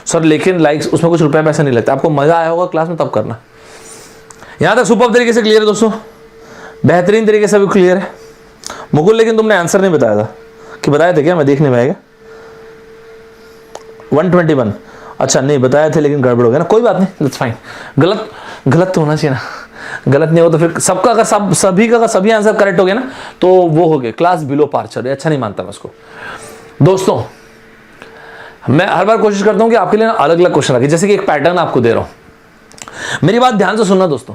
सर। लेकिन लाइक्स उसमें कुछ रुपए पैसे नहीं लगते, आपको मजा आया होगा क्लास में तब करना। यहां तक सुपर तरीके से क्लियर है दोस्तों? बेहतरीन तरीके से भी क्लियर है मुकुल? लेकिन तुमने आंसर नहीं बताया था, कि बताए थे क्या? मैं देखने में आएगा 121। अच्छा नहीं बताए थे लेकिन गड़बड़ हो गया ना, कोई बात नहीं, दैट्स फाइन। गलत तो होना चाहिए ना, गलत नहीं हो तो फिर सबका अगर सभी का सभी आंसर करेक्ट हो गया ना तो वो हो गया क्लास बिलो पार चल रही। अच्छा नहीं मानता मैं उसको। दोस्तों मैं हर बार कोशिश करता हूं कि आपके लिए अलग अलग क्वेश्चन रखें, जैसे कि एक पैटर्न आपको दे रहा हूं, मेरी बात ध्यान से सुनना दोस्तों,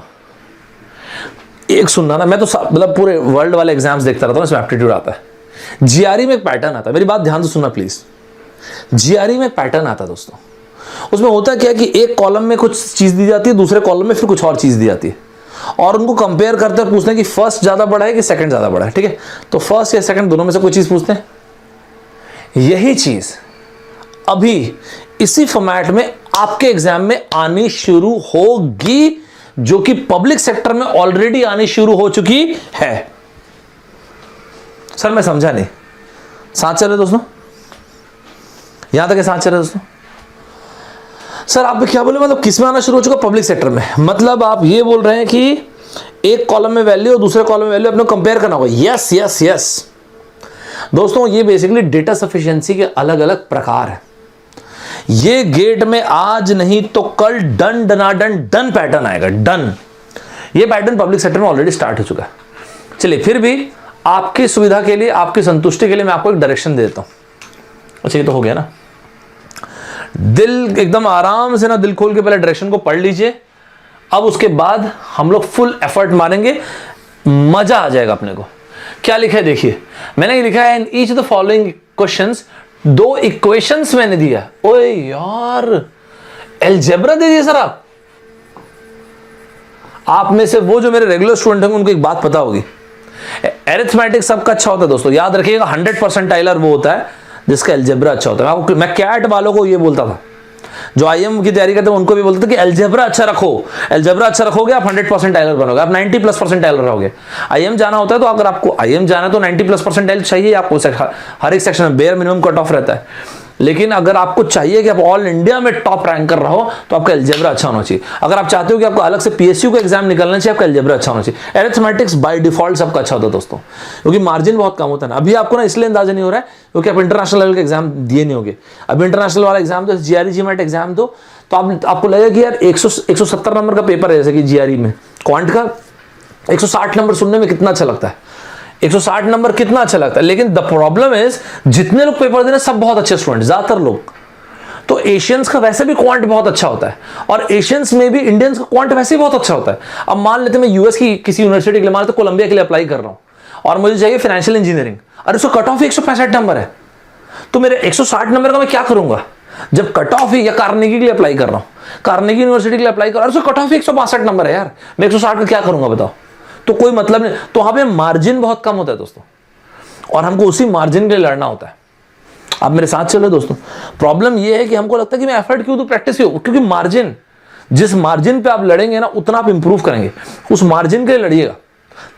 एक सुनना ना, मैं तो मतलब पूरे वर्ल्ड वाले एग्जाम्स देखता रहता हूँ, इसमें एप्टीट्यूड आता है। जीआरई में एक पैटर्न आता है, मेरी बात ध्यान से सुनना प्लीज। जीआरई में एक पैटर्न आता है दोस्तों, उसमें होता क्या है कि एक कॉलम में कुछ चीज दी जाती है, दूसरे कॉलम में फिर कुछ और चीज दी जाती है, और उनको कंपेयर करते हैं, पूछते हैं कि फर्स्ट ज्यादा बड़ा है कि सेकंड ज्यादा बड़ा है। ठीक है, तो फर्स्ट या सेकंड दोनों में से कोई चीज पूछते हैं। यही चीज अभी इसी फॉर्मेट में आपके एग्जाम में आनी शुरू होगी, जो कि पब्लिक सेक्टर में ऑलरेडी आनी शुरू हो चुकी है। सर मैं समझा नहीं, साथ चल रहे दोस्तों, यहां तक साथ चल रहे दोस्तों। सर आप क्या बोले, मतलब किस में आना शुरू हो चुका? पब्लिक सेक्टर में। मतलब आप ये बोल रहे हैं कि एक कॉलम में वैल्यू और दूसरे कॉलम में वैल्यू अपने कंपेयर करना होगा। यस यस यस दोस्तों, ये बेसिकली डेटा सफिशिएंसी के अलग अलग प्रकार है। ये गेट में आज नहीं तो कल डन डनाडन डन पैटर्न आएगा, डन। ये पैटर्न पब्लिक सेक्टर में ऑलरेडी स्टार्ट हो चुका है। चलिए फिर भी आपकी सुविधा के लिए, आपकी संतुष्टि के लिए मैं आपको एक डायरेक्शन दे देता हूं। अच्छा ये तो हो गया ना, दिल एकदम आराम से ना, दिल खोल के पहले डायरेक्शन को पढ़ लीजिए। अब उसके बाद हम लोग फुल एफर्ट मारेंगे, मजा आ जाएगा अपने को। क्या लिखा है देखिए, मैंने लिखा है in each the following questions, दो इक्वेशंस मैंने दिया। ओए यार अलजेब्रा दे दिया सर। आप में से वो जो मेरे रेगुलर स्टूडेंट होंगे उनको एक बात पता होगी, एरिथमेटिक सबका अच्छा होता है दोस्तों, याद रखिएगा। 100% टाइलर वो होता है जिसका अलजेब्रा अच्छा होता है। मैं कैट वालों को ये बोलता था, जो आईएम की तैयारी करते हैं उनको भी बोलते थे कि अलजेब्रा अच्छा रखो, अलजेब्रा अच्छा रखोगे आप 100% टाइलर बनोगे, आप 90+% टाइलर रहोगे। आईएम जाना होता है तो अगर आपको आईएम जाना है तो 90+% टाइलर चाहिए आपको। हर एक सेक्शन में बेयर मिनिमम कट ऑफ रहता है, लेकिन अगर आपको चाहिए कि आप ऑल इंडिया में टॉप रैंक कर रहो तो आपका अलजेब्रा अच्छा होना चाहिए। अगर आप चाहते हो कि आपको अलग से पीएसयू का एग्जाम निकलना चाहिए, आपका अलजेब्रा अच्छा होना चाहिए। एरिथमेटिक्स बाय डिफॉल्ट सबका अच्छा होता है दोस्तों, क्योंकि मार्जिन बहुत कम होता है ना। अभी आपको ना इसलिए अंदाजा नहीं हो रहा है क्योंकि आप इंटरनेशनल लेवल के एग्जाम दिए नहीं होंगे। अब इंटरनेशनल वाला एग्जाम दो, जीआरई जीमैट एग्जाम दो, तो आपको लगेगा कि यार 170 नंबर का पेपर है, जैसे कि जीआरई में क्वांट का 160 नंबर सुनने में कितना अच्छा लगता है, 160 नंबर कितना अच्छा लगता है। लेकिन द प्रॉब्लम इज जितने लोग पेपर दे रहे हैं सब बहुत अच्छे स्टूडेंट, ज्यादातर लोग। तो एशियंस का वैसे भी क्वांट बहुत अच्छा होता है, और एशियंस में भी इंडियंस का क्वांट वैसे ही बहुत अच्छा होता है। अब मान लेते मैं यूएस की किसी यूनिवर्सिटी के लिए, मान लेते कोलंबिया के लिए अप्लाई कर रहा हूं और मुझे चाहिए फाइनेंशियल इंजीनियरिंग, अरे उसका कट ऑफ 165 नंबर है, तो मेरे 160 नंबर का मैं क्या करूंगा जब कट ऑफ ही, या कार्नेगी के लिए अप्लाई कर रहा हूं, कार्नेगी यूनिवर्सिटी के लिए अप्लाई कर रहा हूं, उसका कट ऑफ 162 नंबर है यार, मैं 160 का क्या करूंगा बताओ? तो कोई मतलब नहीं। तो वहां पे मार्जिन बहुत कम होता है दोस्तों, और हमको उसी मार्जिन के लिए लड़ना होता है। आप मेरे साथ चलो दोस्तों। प्रॉब्लम यह है कि हमको लगता है कि मैं एफर्ट क्यों दूं, प्रैक्टिस क्यों, क्योंकि मार्जिन, जिस मार्जिन पे आप लड़ेंगे ना उतना आप इंप्रूव करेंगे, उस मार्जिन के लिए लड़िएगा,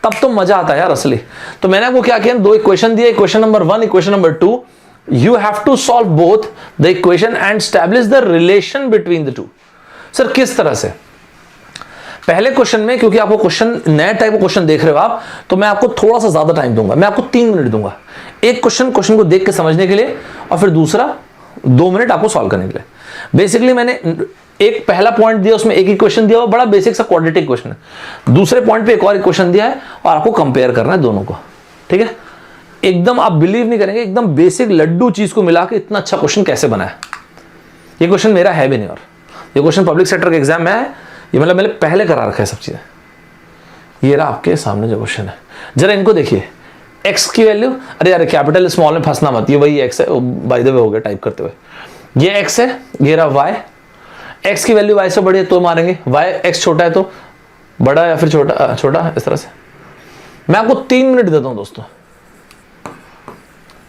तब तो मजा आता है यार असली। तो मैंने आपको क्या किया, दो इक्वेशन दिए, equation number 1, equation number 2। You have to solve both the equation and establish the relation between the two. Sir किस तरह से? पहले क्वेश्चन में, क्योंकि आपको क्वेश्चन नए टाइप का क्वेश्चन देख रहे हो आप, तो मैं आपको थोड़ा सा ज्यादा टाइम दूंगा, मैं आपको 3 मिनट दूंगा एक क्वेश्चन को देख के समझने के लिए, और फिर दूसरा 2 मिनट आपको सॉल्व करने के लिए। बेसिकली मैंने एक पहला पॉइंट दिया, उसमें एक इक्वेशन दिया हुआ, बड़ा बेसिक सा क्वाड्रेटिक क्वेश्चन है। दूसरे पॉइंट पे एक और इक्वेशन दिया है और आपको कंपेयर करना है दोनों को। ठीक है, एकदम आप बिलीव नहीं करेंगे, एकदम बेसिक लड्डू चीज को मिला के इतना अच्छा क्वेश्चन कैसे बनाया। ये क्वेश्चन मेरा है भी नहीं, और ये क्वेश्चन पब्लिक सेक्टर के एग्जाम में है, ये मतलब मैंने पहले करा रखा है सब चीजें। ये रहा आपके सामने जो क्वेश्चन है, जरा इनको देखिए। x की वैल्यू, अरे यार कैपिटल स्मॉल में फंसना मत, ये वही x है, बाय द वे हो गया टाइप करते हुए। ये x है, ये रहा y। x की वैल्यू y से बड़ी है तो मारेंगे, y x छोटा है तो बड़ा या फिर छोटा, छोटा, इस तरह से। मैं आपको 3 मिनट देता हूं दोस्तों,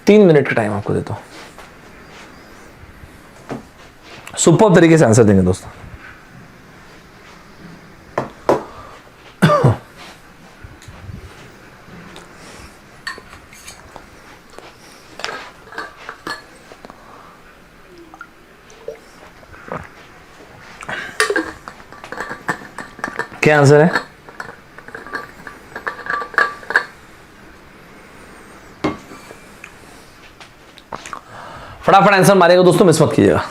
3 मिनट का टाइम आपको देता हूं, सुपर तरीके से आंसर देंगे दोस्तों। क्या आंसर है? फटाफट आंसर मारेगा दोस्तों, मिस मत कीजिएगा।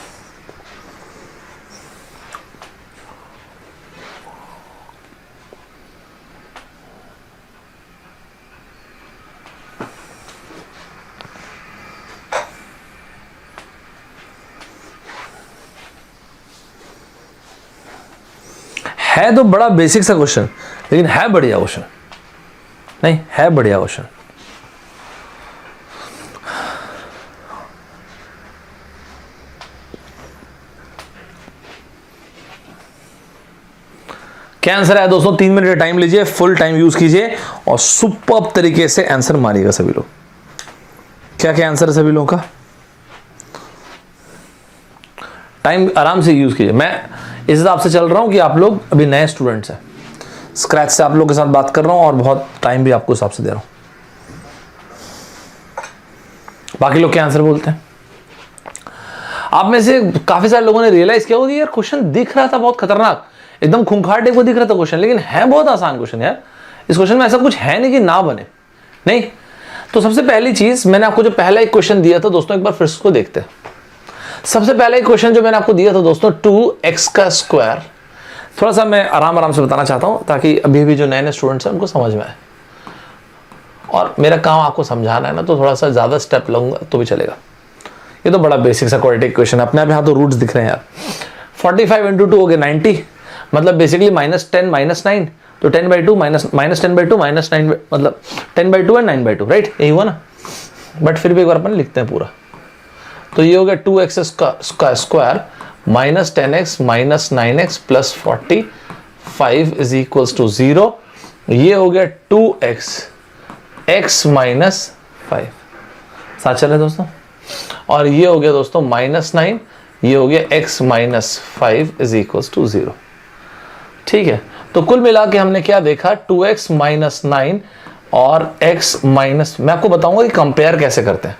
है तो बड़ा बेसिक सा क्वेश्चन, लेकिन है बढ़िया क्वेश्चन, नहीं है बढ़िया क्वेश्चन। क्या आंसर है दोस्तों? 3 मिनट का टाइम लीजिए, फुल टाइम यूज कीजिए और सुपर्ब तरीके से आंसर मारिएगा सभी लोग। क्या क्या आंसर है सभी लोगों का? टाइम आराम से यूज कीजिए। मैं इस हिसाब से चल रहा हूं कि आप लोग अभी नए स्टूडेंट्स हैं, स्क्रैच से आप लोग के साथ बात कर रहा हूं और बहुत टाइम भी आपको हिसाब से दे रहा हूं। बाकी लोग क्या आंसर बोलते हैं? आप में से काफी सारे लोगों ने रियलाइज किया होगा यार क्वेश्चन दिख रहा था बहुत खतरनाक, एकदम खूंखार टाइप को दिख रहा था क्वेश्चन, लेकिन है बहुत आसान क्वेश्चन यार। इस क्वेश्चन में ऐसा कुछ है नहीं कि ना बने, नहीं। तो सबसे पहली चीज, मैंने आपको जो पहला एक क्वेश्चन दिया था दोस्तों, एक बार फिर इसको देखते हैं। सबसे पहला एक क्वेश्चन जो मैंने आपको दिया था दोस्तों, 2x का स्क्वायर। थोड़ा सा मैं आराम से बताना चाहता हूं ताकि अभी भी जो नए नए स्टूडेंट्स हैं उनको समझ में आए, और मेरा काम आपको समझाना है ना, तो थोड़ा सा ज्यादा स्टेप लूंगा तो भी चलेगा। ये तो बड़ा बेसिक सा क्वाड्रेटिक क्वेश्चन है, अपने आप यहाँ तो रूट्स दिख रहे हैं यार। 45 × 2 हो गया 90, मतलब बेसिकली -10 -9, तो 10/2 -10/2 -9, मतलब 10/2 है 9/2, राइट? यही हुआ ना। बट फिर भी एक बार अपन लिखते हैं पूरा, तो ये हो गया 2x का स्क्वायर -10x -9x + 45 = 0। ये हो गया 2x x - 5, साथ चल रहे दोस्तों। और ये हो गया दोस्तों -9, ये हो गया x - 5 = 0। ठीक है, तो कुल मिला के हमने क्या देखा, 2x - 9 और x माइनस, मैं आपको बताऊंगा कि कंपेयर कैसे करते हैं।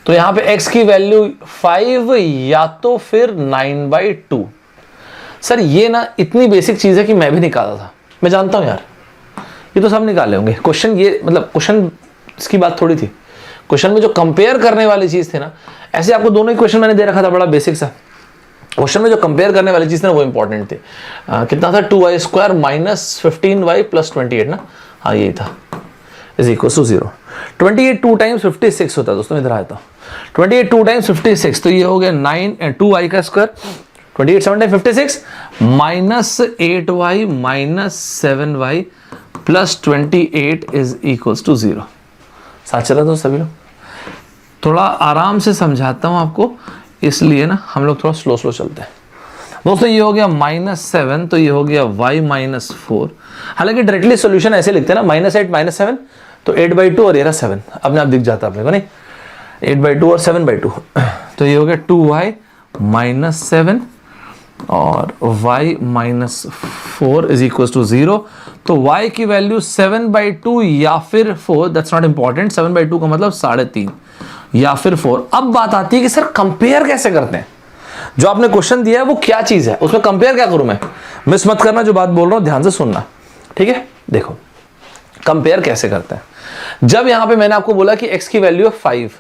तो यहां पे x की वैल्यू 5 या तो फिर 9/2। सर ये ना इतनी बेसिक चीज है कि मैं भी निकाला था, मैं जानता हूं यार, ये तो सब निकाले होंगे। क्वेश्चन ये मतलब क्वेश्चन इसकी बात थोड़ी थी, क्वेश्चन में जो कंपेयर करने वाली चीज थी ना, ऐसे आपको दोनों ही क्वेश्चन मैंने दे रखा था, बड़ा बेसिक सा। क्वेश्चन में जो कंपेयर करने वाली चीज थी ना वो इंपॉर्टेंट थी। कितना था? 2y² - 15y + 28 ना, हाँ यही था, = 0। 28 2 × 56 होता है दोस्तों, इधर आया था 28 2 × 56, तो ये हो गया 2y का स्क्वायर, 28 7 × 56 -8y - 7y + 28 = 0। साथ चला दोस्तों सभी लोग, थोड़ा आराम से समझाता हूं आपको, इसलिए ना हम लोग थोड़ा स्लो चलते हैं दोस्तों। ये हो गया -7, तो ये हो गया y - 4। हालांकि डायरेक्टली सॉल्यूशन ऐसे लिखते हैं ना, -8 - 7, तो 8/2 और ये रहा 7, अपने आप दिख जाता है अपने को, नहीं 8/2 और 7/2, तो ये हो गया 2y - 7 और y - 4 = 0। तो y की वैल्यू 7/2 या फिर 4, दैट्स नॉट इंपॉर्टेंट, 7/2 का मतलब 3.5 या फिर 4। अब बात आती है कि सर कंपेयर कैसे करते हैं, जो आपने क्वेश्चन दिया है वो क्या चीज है, उसमें कंपेयर क्या करूं मैं? मिस मत करना, जो बात बोल रहा हूं ध्यान से सुनना, ठीक है? देखो कंपेयर कैसे करते हैं। जब यहां पे मैंने आपको बोला कि x की वैल्यू है 5,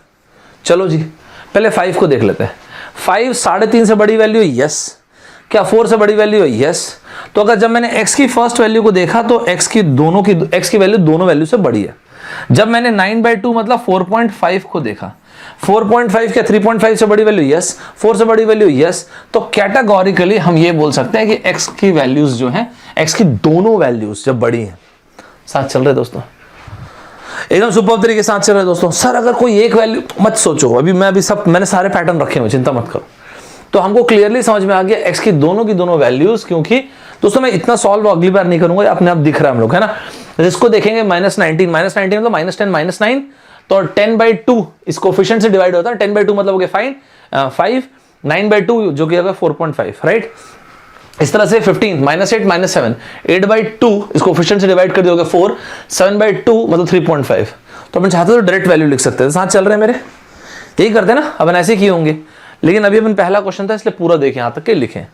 चलो जी पहले 5 को देख लेते हैं। 5 3.5 से बड़ी वैल्यू है, यस। क्या 4 से बड़ी वैल्यू है, यस। तो अगर जब मैंने x की फर्स्ट वैल्यू को देखा तो x की वैल्यू दोनों वैल्यू से बड़ी है। जब मैंने 9/2 मतलब 4.5 को देखा, 4.5 क्या 3.5 से बड़ी वैल्यू, यस। 4 से बड़ी वैल्यू, यस। तो कैटेगोरिकली हम ये बोल सकते हैं कि x की वैल्यूज जो हैं, x की दोनों वैल्यूज जब बड़ी हैं, साथ चल रहे दोस्तों, एकदम सुपर तरीके के साथ चल रहे दोस्तों। सर अगर कोई एक वैल्यू, मत सोचो, मैंने सारे पैटर्न रखे हुए, चिंता मत करो। तो हमको क्लियरली समझ में आ गया x की दोनों वैल्यूज, क्योंकि दोस्तों मैं इतना सॉल्व अगली बार नहीं करूंगा, अपने आप दिख रहा है हम लोग, है ना। इसको देखेंगे -19 मतलब -10 - 9, तो 10/2 इस कोफिशिएंट से डिवाइड होता है, 10/2 मतलब हो गया 5, 9/2 जो कि होगा 4.5, राइट। इस तरह से 15 -8 - 7, 8/2 इस कोफिशिएंट से डिवाइड कर दिया 4, 7/2 मतलब 3.5। तो अपन चाहते तो डायरेक्ट वैल्यू लिख सकते हैं, साथ चल रहे हैं मेरे, यही करते हैं ना, अपन ऐसे किए होंगे। लेकिन अभी अपन पहला क्वेश्चन था इसलिए पूरा देखें, यहां तक के लिखें।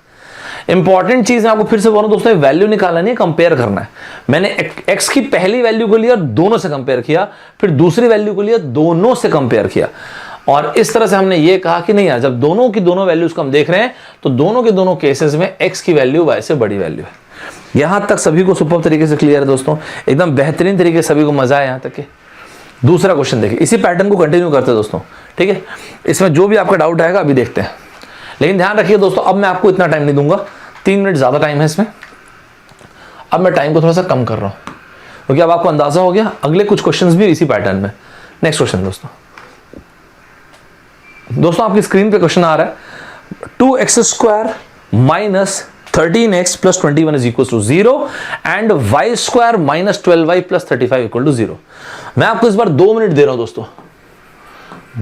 इंपॉर्टेंट चीज आपको फिर से बोलूं दोस्तों, वैल्यू निकालना नहीं, कंपेयर करना है। मैंने x की पहली वैल्यू को लिया, दोनों से कंपेयर किया, फिर दूसरी वैल्यू को लिया, दोनों से कंपेयर किया, और इस तरह से हमने ये कहा कि नहीं यार, जब दोनों की दोनों वैल्यूज को हम देख रहे हैं तो दोनों के दोनों केसेस में x की वैल्यू y से बड़ी वैल्यू है। यहां तक सभी को सुपर तरीके से क्लियर है दोस्तों, एकदम बेहतरीन तरीके से सभी को मजा है यहां तक के। दूसरा क्वेश्चन देखिए, इसी पैटर्न को कंटिन्यू करते हैं दोस्तों, ठीक है। इसमें जो भी आपका डाउट आएगा अभी देखते हैं, लेकिन ध्यान रखिए दोस्तों, अब मैं आपको इतना टाइम नहीं दूंगा, 3 मिनट ज्यादा टाइम है इसमें, अब मैं टाइम को थोड़ा सा कम कर रहा हूं क्योंकि अब आपको अंदाजा हो गया। अगले कुछ क्वेश्चंस भी इसी पैटर्न में। नेक्स्ट क्वेश्चन दोस्तों आपकी स्क्रीन पे क्वेश्चन आ रहा है 2x² minus 13x plus 21 is equal to 0 and y² minus 12y plus 35 equal to 0। मैं आपको इस बार 2 मिनट दे रहा हूं दोस्तों,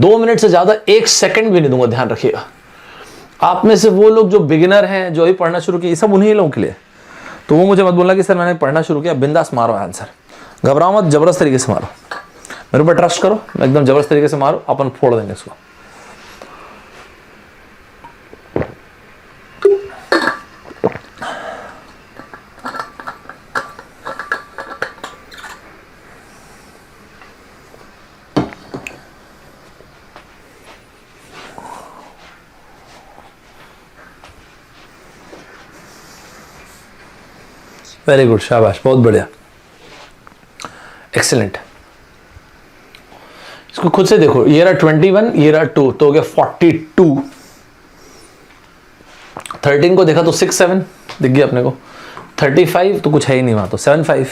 2 मिनट से ज्यादा 1 सेकंड भी नहीं दूंगा, ध्यान रखिएगा। आप में से वो लोग जो बिगिनर हैं, जो अभी पढ़ना शुरू किए, सब उन्हीं लोगों के लिए, तो वो मुझे मत बोलना कि सर मैंने पढ़ना शुरू किया। बिंदास मारो आंसर, घबराओ मत, जबरदस्त तरीके से मारो, मेरे ऊपर ट्रस्ट करो, एकदम जबरदस्त तरीके से मारो, अपन फोड़ देंगे इसको। वेरी गुड, शाबाश, बहुत बढ़िया, एक्सीलेंट। इसको खुद से देखो, ये रहा 21, ये रहा 2, तो हो गया 42। 13 को देखा तो 6 7 दिख गया अपने को, 35 तो कुछ है ही नहीं वहां, तो 7 5।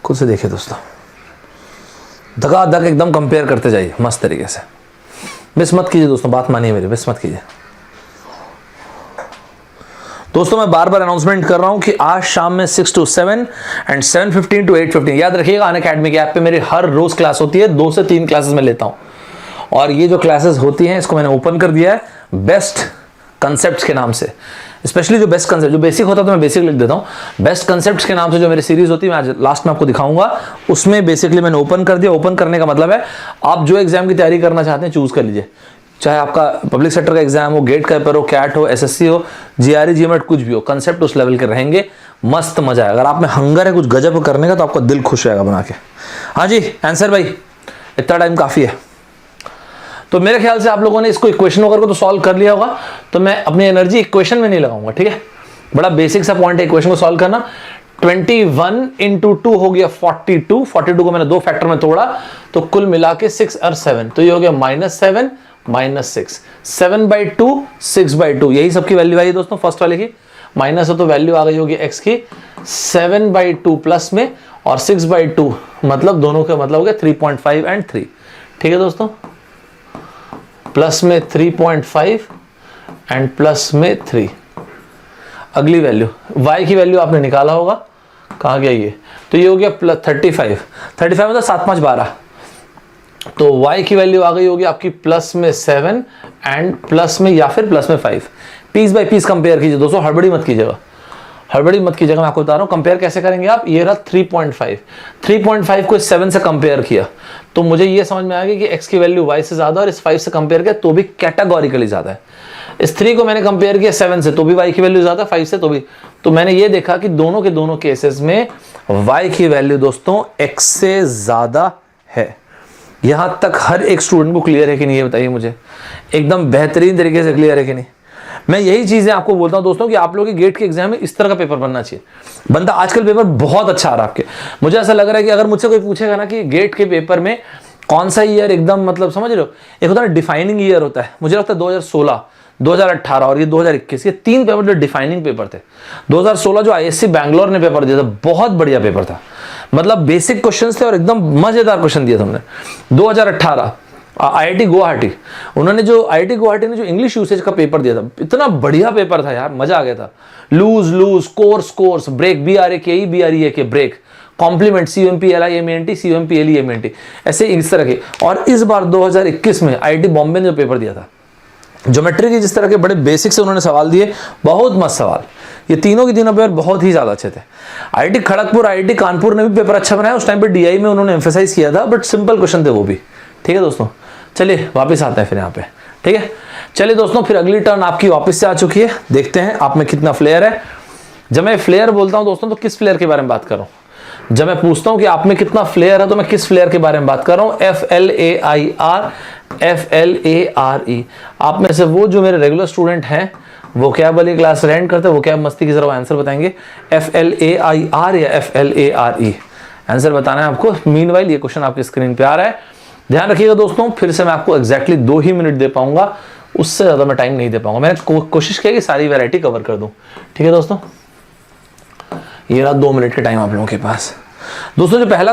खुद से देखिए दोस्तों, धकाधक एकदम कंपेयर करते जाइए मस्त तरीके से। मिस मत कीजिए दोस्तों, बात मानिए मेरी, मिस मत कीजिए दोस्तों। मैं बार बार अनाउंसमेंट कर रहा हूं कि आज शाम में 6 to 7 एंड 7:15 to 8:15, याद रखिएगा अनअकैडमी के ऐप पे मेरी हर रोज क्लास होती है, 2 से 3 क्लासेस में लेता हूं। और ये जो क्लासेस होती हैं इसको मैंने ओपन कर दिया है बेस्ट कंसेप्ट्स के नाम से। स्पेशली जो बेस्ट कंसेप्ट, जो बेसिक होता है तो मैं बेसिक लिख देता हूं, बेस्ट कंसेप्ट्स के नाम से जो मेरी सीरीज होती है, मैं आज लास्ट में आपको दिखाऊंगा, उसमें बेसिकली मैंने ओपन कर दिया। ओपन करने का मतलब है आप जो एग्जाम की तैयारी करना चाहते हैं चूज कर लीजिए, चाहे आपका पब्लिक सेक्टर का एग्जाम हो, गेट का पेपर हो, कैट हो, एसएससी हो, जीआरई, जीएमएट, कुछ भी हो, कंसेप्ट उस लेवल के रहेंगे, मस्त मजा है। अगर आप में हंगर है कुछ गजब करने का तो आपका दिल खुश रहेगा बना के। हाँ जी आंसर भाई, इतना टाइम काफी है। तो मेरे ख्याल से आप लोगों ने इसको इक्वेशन वगैरह को तो सॉल्व कर लिया होगा, तो मैं अपनी एनर्जी इक्वेशन में नहीं लगाऊंगा, ठीक है। बड़ा बेसिक सा पॉइंट है इक्वेशन को सॉल्व करना। 21 into 2 हो गया 42, 42 को मैंने 2 फैक्टर में तोड़ा तो कुल मिला के 6 और 7, तो ये हो गया -7 -6, 7/2 6/2, यही सबकी वैल्यू आई दोस्तों। फर्स्ट वाले की माइनस है तो वैल्यू आ गई होगी x की 7/2 प्लस में, और 6/2 मतलब दोनों का मतलब हो गया 3.5 एंड 3, ठीक है दोस्तों। प्लस में 3.5 एंड प्लस में 3। अगली वैल्यू y की वैल्यू आपने निकाला होगा, कहाँ गया ये, तो ये हो गया +35, 35 मतलब 7 5 12, तो y की वैल्यू आ गई होगी आपकी प्लस में 7 एंड प्लस में या फिर प्लस में 5। पीस बाय पीस कंपेयर कीजिए दोस्तों, हड़बड़ी मत कीजिएगा, हड़बड़ी मत कीजिएगा। मैं आपको बता रहा हूँ कंपेयर कैसे करेंगे आप। ये रहा 3.5 को इस 7 से कंपेयर किया तो मुझे ये समझ में आ गया कि x की वैल्यू y से ज्यादा, और इस 5 से कंपेयर किया तो भी कैटेगोरिकली ज्यादा है। इस 3 को मैंने कंपेयर किया 7 से तो भी y की वैल्यू ज्यादा, 5 से तो भी। तो मैंने ये देखा कि दोनों के दोनों केसेस में y की वैल्यू दोस्तों x से ज्यादा है। यहां तक हर एक स्टूडेंट को क्लियर है कि नहीं, ये बताइए मुझे, एकदम बेहतरीन तरीके से क्लियर है कि नहीं। मैं यही चीजें आपको बोलता हूं दोस्तों कि आप लोगों के गेट के एग्जाम में इस तरह का पेपर बनना चाहिए। बंदा आजकल पेपर बहुत अच्छा आ रहा है आपके। मुझे ऐसा लग रहा है कि अगर मुझसे कोई पूछेगा ना कि गेट के पेपर में कौन सा ईयर एकदम मतलब समझ रहे हो, एक होता है ना डिफाइनिंग ईयर होता है, मुझे लगता है 2016, 2018 और ये 2021, ये 3 पेपर जो डिफाइनिंग पेपर थे। 2016 जो आईएससी बैंगलोर ने पेपर दिया था, बहुत बढ़िया पेपर था, मतलब बेसिक क्वेश्चंस थे और एकदम मजेदार क्वेश्चन दिए थे हमने। 2018 आईआईटी गुवाहाटी, उन्होंने जो आईआईटी गुवाहाटी ने जो इंग्लिश यूसेज का पेपर दिया था, इतना बढ़िया पेपर था यार, मजा आ गया था। Loose course break, BREK break, compliment COMPLIMENT COMPLEMENT, ऐसे इस तरह के। और इस बार 2021 में आईआईटी बॉम्बे ने जो पेपर दिया था, ज्योमेट्री के जिस तरह के बड़े बेसिक से उन्होंने सवाल दिए, बहुत मस्त सवाल। ये तीनों के तीनों पेपर बहुत ही ज्यादा अच्छे थे। आईआईटी खड़गपुर, आईआईटी कानपुर ने भी पेपर अच्छा बनाया, उस टाइम पे डीआई में उन्होंने एम्फेसाइज किया था, बट सिंपल क्वेश्चन थे वो भी, ठीक है दोस्तों। चलिए वापस आते हैं फिर यहाँ पे, ठीक है। चलिए दोस्तों, फिर अगली टर्न आपकी वापस से आ चुकी है, देखते हैं आप में कितना फ्लेयर है। जब मैं फ्लेयर बोलता हूँ दोस्तों तो किस फ्लेयर के बारे में बात कर रहा हूँ, जब मैं पूछता हूँ कि आप में कितना फ्लेयर है तो मैं किस फ्लेयर के बारे में बात कर रहा हूँ, FLAIR। आप में से वो जो मेरे रेगुलर स्टूडेंट हैं, वो क्या वाली क्लास रेंट करते हैं, वो क्या मस्ती की जरा आंसर बताएंगे, FLAIR या FLARE, आंसर बताना है आपको। मीनवाइल ये क्वेश्चन आपकी स्क्रीन पे आ रहा है, ध्यान रखिएगा दोस्तों। फिर से मैं आपको एग्जैक्टली 2 ही मिनट दे पाऊंगा, उससे ज्यादा मैं टाइम नहीं दे पाऊंगा। मैंने कोशिश की कि सारी वैरायटी कवर कर दूं, ठीक है दोस्तों। ये रहा 2 मिनट का टाइम आप लोगों के पास। दोस्तों जो पहला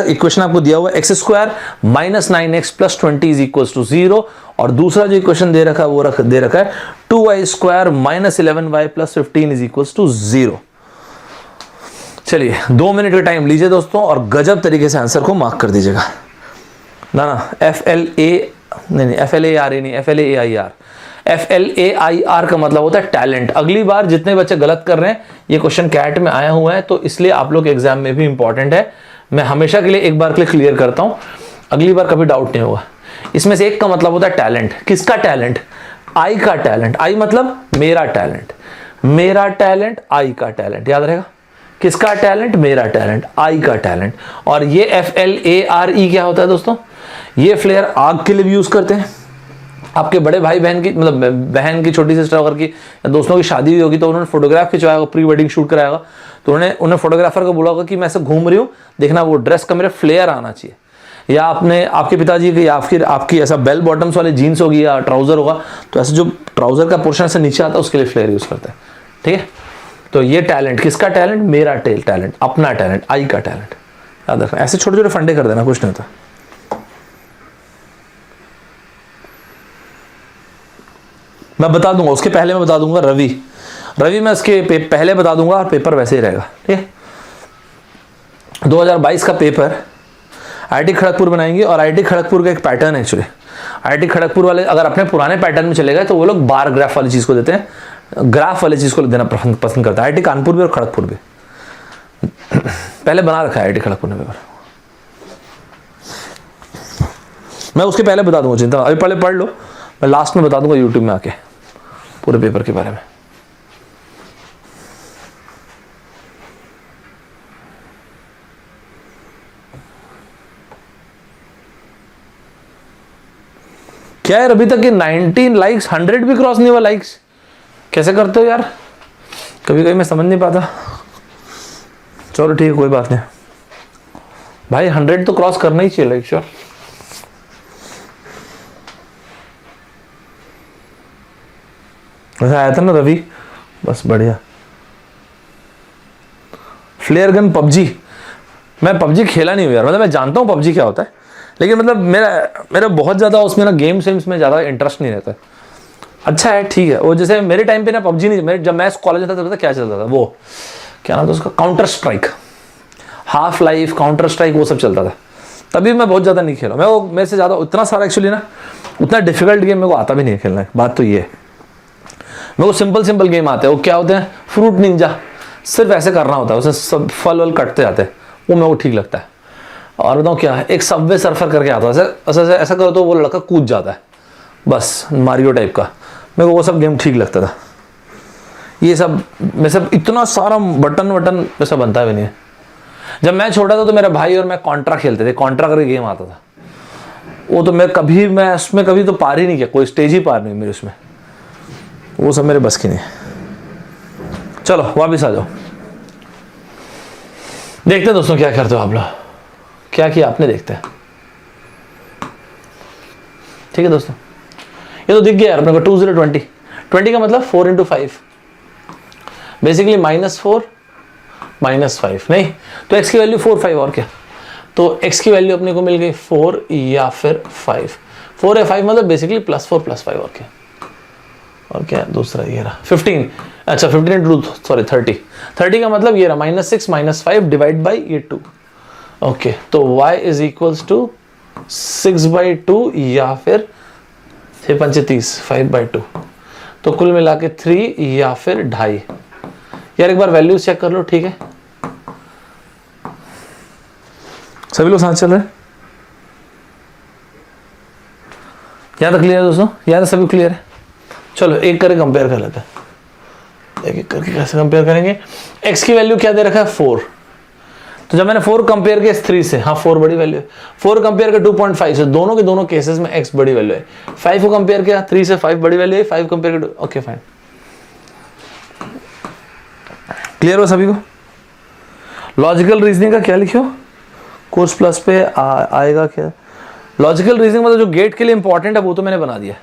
इक्वेशन आपको दिया हुआ है x square minus 9x plus 20 is equal to 0, और दूसरा जो इक्वेशन दे रखा है वो दे रखा है 2y square minus 11y plus 15 is equal to 0। चलिए 2 मिनट का टाइम लीजिए दोस्तों और गजब तरीके से आंसर को मार्क कर दीजिएगा। ना FLAIR का मतलब होता है टैलेंट। अगली बार जितने बच्चे गलत कर रहे हैं, ये क्वेश्चन कैट में आया हुआ है तो इसलिए आप लोग एग्जाम में भी इंपॉर्टेंट है। मैं हमेशा के लिए एक बार के लिए क्लियर करता हूं, अगली बार कभी डाउट नहीं होगा। इसमें से एक का मतलब होता है टैलेंट। किसका टैलेंट? आई का टैलेंट। आई मतलब मेरा टैलेंट, मेरा टैलेंट, आई का टैलेंट। याद रहेगा, किसका टैलेंट? मेरा टैलेंट, आई का टैलेंट। और ये FLARE क्या होता है दोस्तों? ये फ्लेयर आग के लिए भी यूज करते हैं। आपके बड़े भाई बहन की, मतलब बहन की छोटी सिस्टर वगैरह की या दोस्तों की शादी हुई होगी तो उन्होंने फोटोग्राफ खिंचवाया होगा, प्री वेडिंग शूट कराया होगा, तो उन्हें फोटोग्राफर को बोला होगा कि मैं ऐसे घूम रही हूँ, देखना वो ड्रेस का मेरा फ्लेयर आना चाहिए। या आपके पिताजी की या फिर आपकी ऐसा बेल बॉटम्स वाले जीन्स होगी या ट्राउजर होगा, तो ऐसे जो ट्राउजर का पोर्शन से नीचे आता है उसके लिए फ्लेयर यूज करते हैं। ठीक है, तो ये टैलेंट किसका टैलेंट? मेरा टैलेंट, अपना टैलेंट, आई का टैलेंट। याद रखना, ऐसे छोटे छोटे फंडे कर देना, कुछ नहीं होता। मैं बता दूंगा, उसके पहले मैं बता दूंगा रवि मैं उसके पहले बता दूंगा और पेपर वैसे ही रहेगा। ठीक है, 2022 का पेपर IIT खड़गपुर बनाएंगे और IIT खड़गपुर का एक पैटर्न है एक्चुअली। IIT खड़गपुर वाले अगर अपने पुराने पैटर्न में चले गए तो वो लोग बार ग्राफ वाली चीज़ को देते हैं, ग्राफ वाली चीज़ को देना पसंद करता है। IIT कानपुर भी और खड़गपुर भी पहले बना रखा है IIT खड़गपुर ने पेपर। मैं उसके पहले बता दूंगा, चिंता अभी पहले पढ़ लो, मैं लास्ट में बता दूंगा यूट्यूब में आके पूरे पेपर के बारे में। क्या यार, अभी तक ये 19 लाइक्स, 100 भी क्रॉस नहीं हुआ लाइक्स। कैसे करते हो यार, कभी कभी मैं समझ नहीं पाता। चलो ठीक है, कोई बात नहीं भाई, 100 तो क्रॉस करना ही चाहिए लाइक। श्योर, वैसे आया था ना रवि, बस बढ़िया। फ्लेयर गन पबजी, मैं पबजी खेला नहीं हूँ यार, मतलब मैं जानता हूँ पबजी क्या होता है, लेकिन मतलब मेरा बहुत ज़्यादा उसमें ना गेम्स में ज़्यादा इंटरेस्ट नहीं रहता है। अच्छा है, ठीक है। वो जैसे मेरे टाइम पे ना पबजी नहीं, जब मैं कॉलेज में था तब क्या चलता था, वो क्या नाम था उसका, counter strike, half life, counter strike, वो सब चलता था। तभी मैं बहुत ज़्यादा नहीं खेला, मेरे से ज़्यादा उतना सारा एक्चुअली ना, उतना डिफिकल्ट गेम मेरे को आता भी नहीं है खेलना। बात तो ये है, मेरे को सिंपल गेम आते हैं। वो क्या होते हैं, फ्रूट निंजा, सिर्फ ऐसे करना होता है, उसमें सब फल वल कटते जाते हैं, वो मेरे को ठीक लगता है। और बताऊँ क्या है, एक सबवे सर्फर करके आता है, ऐसा करो तो वो लड़का कूद जाता है, बस मारियो टाइप का, मेरे को वो सब गेम ठीक लगता था। ये सब में सब इतना सारा बटन वैसा बनता भी नहीं है। जब मैं छोटा था तो मेरा भाई और मैं कॉन्ट्रा खेलते थे, कॉन्ट्रा करके गेम आता था, वो तो मैं उसमें कभी तो पार ही नहीं किया, कोई स्टेज ही पार नहीं मेरे उसमें, वो सब मेरे बस की नहीं। चलो वापिस आ जाओ, देखते हैं दोस्तों क्या करते हो आप लोग, क्या किया आपने, देखते हैं। ठीक है दोस्तों, ये तो दिख गया यार अपने को, 2020 20 का मतलब 4 × 5, बेसिकली -4 -5 नहीं तो x की वैल्यू 4 5 और क्या, तो x की वैल्यू अपने को मिल गई 4 या फिर 5, 4 या 5 मतलब बेसिकली +4 +5 और क्या दूसरा ये रहा 15, अच्छा 15 सॉरी 30 का मतलब ये रहा -6 -5 डिवाइड बाई ये 2। ओके, तो y इज इक्वल्स टू 6/2 या फिर 6×5 5/2, तो कुल मिला के 3 या फिर 2.5। यार एक बार वैल्यू चेक कर लो, ठीक है सभी लोग साथ चल रहे हैं, यहाँ तक क्लियर है दोस्तों, यहाँ तक सभी क्लियर है। चलो एक करके कंपेयर कर लेते हैं, एक करके कैसे कंपेयर करेंगे। x की वैल्यू क्या दे रखा है 4, तो जब मैंने 4 कंपेयर किया 3 से, हाँ 4 बड़ी वैल्यू है, 4 कंपेयर किया 2.5 से, दोनों के दोनों केसेस में x बड़ी वैल्यू है। 5 को कंपेयर किया 3 से, 5 बड़ी वैल्यू है, 5 कंपेयर किया, ओके फाइन, क्लियर हो सभी को। लॉजिकल रीजनिंग का क्या लिखो, कोर्स प्लस पे आएगा क्या। लॉजिकल रीजनिंग मतलब जो गेट के लिए इंपॉर्टेंट है वो तो मैंने बना दिया,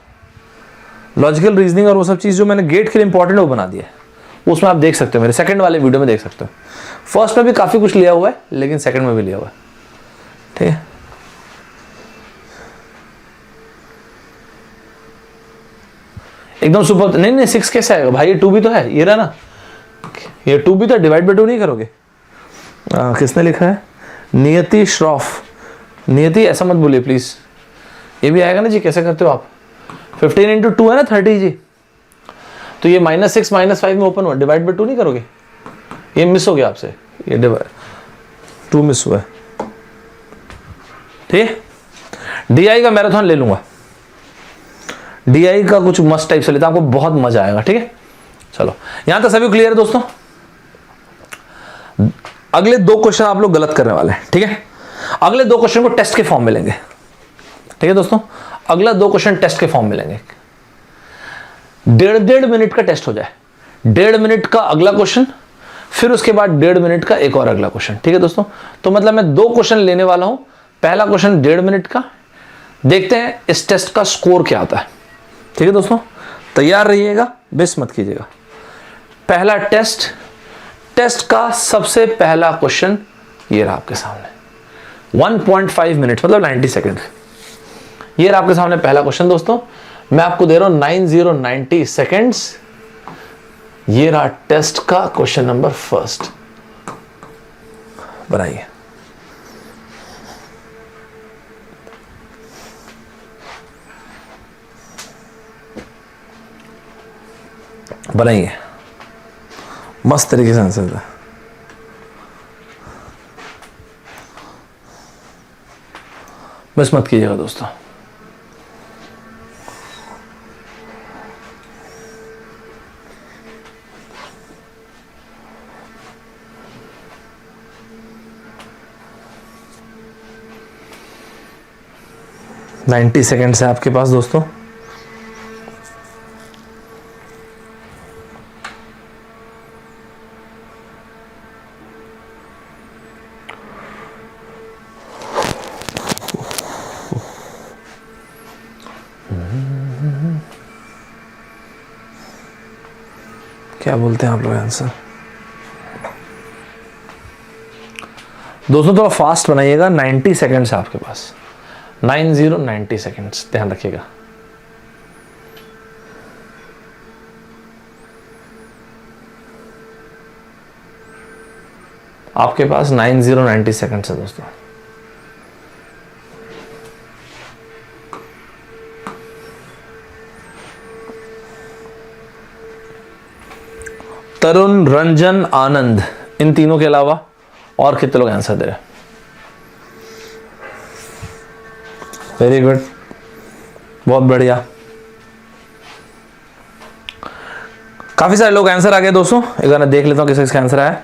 लॉजिकल रीजनिंग और वो सब चीज़ जो मैंने गेट के लिए इंपॉर्टेंट है वो बना दिया, उसमें आप देख सकते हो, मेरे सेकंड वाले वीडियो में देख सकते हो। फर्स्ट में भी काफी कुछ लिया हुआ है, लेकिन सेकंड में भी लिया हुआ है, ठीक है। एकदम सुपर। नहीं 6 कैसे आएगा भाई, ये 2 भी तो है, ये रहा ना, ये 2 भी तो, डिवाइड बाय 2 नहीं करोगे। किसने लिखा है? नियति श्रॉफ। नियति ऐसा मत बोलिए प्लीज, ये भी आएगा ना जी, कैसे करते हो आप? 15 इंटू 2 है ना 30 जी, तो ये -6 -5 में ओपन हुआ, डिवाइड बाय 2 नहीं करोगे? ये मिस हो गया आपसे, ये 2 मिस हुआ है, ठीक है। DI का मैराथन ले लूंगा, DI का कुछ मस्त टाइप से लेता, आपको बहुत मजा आएगा, ठीक है। चलो यहां तक सभी क्लियर है दोस्तों। अगले 2 क्वेश्चन आप लोग गलत करने वाले हैं, ठीक है। अगले 2 क्वेश्चन को टेस्ट के फॉर्म में लेंगे, ठीक है दोस्तों। अगला 2 क्वेश्चन टेस्ट के फॉर्म में लेंगे, 1.5 मिनट का टेस्ट हो जाए, 1.5 मिनट का अगला क्वेश्चन, फिर उसके बाद 1.5 मिनट का एक और अगला क्वेश्चन, ठीक है दोस्तों। तो मतलब मैं 2 क्वेश्चन लेने वाला हूं, पहला क्वेश्चन 1.5 मिनट का, देखते हैं इस टेस्ट का स्कोर क्या आता है, ठीक है दोस्तों। तैयार रहिएगा, मिस मत कीजिएगा। पहला टेस्ट का सबसे पहला क्वेश्चन ये रहा आपके सामने, 1.5 मिनट मतलब 90 सेकेंड। ये रहा आपके सामने पहला क्वेश्चन दोस्तों, मैं आपको दे रहा हूं 90 सेकेंड्स। ये रहा टेस्ट का क्वेश्चन नंबर फर्स्ट, बनाइए। बनाइए, मस्त तरीके से आंसर था। मिस मत कीजिएगा दोस्तों। नाइन्टी सेकेंड्स है आपके पास दोस्तों। क्या बोलते हैं आप लोग आंसर? दोस्तों थोड़ा फास्ट बनाइएगा, 90 सेकेंड्स है आपके पास, 90 सेकेंड्स, ध्यान रखिएगा। आपके पास 90 सेकेंड्स है दोस्तों। तरुण, रंजन, आनंद, इन तीनों के अलावा और कितने लोग आंसर दे रहे हैं? वेरी गुड, बहुत बढ़िया, काफी सारे लोग आंसर आ गए दोस्तों। एक बार देख लेता हूं किसका आंसर आया।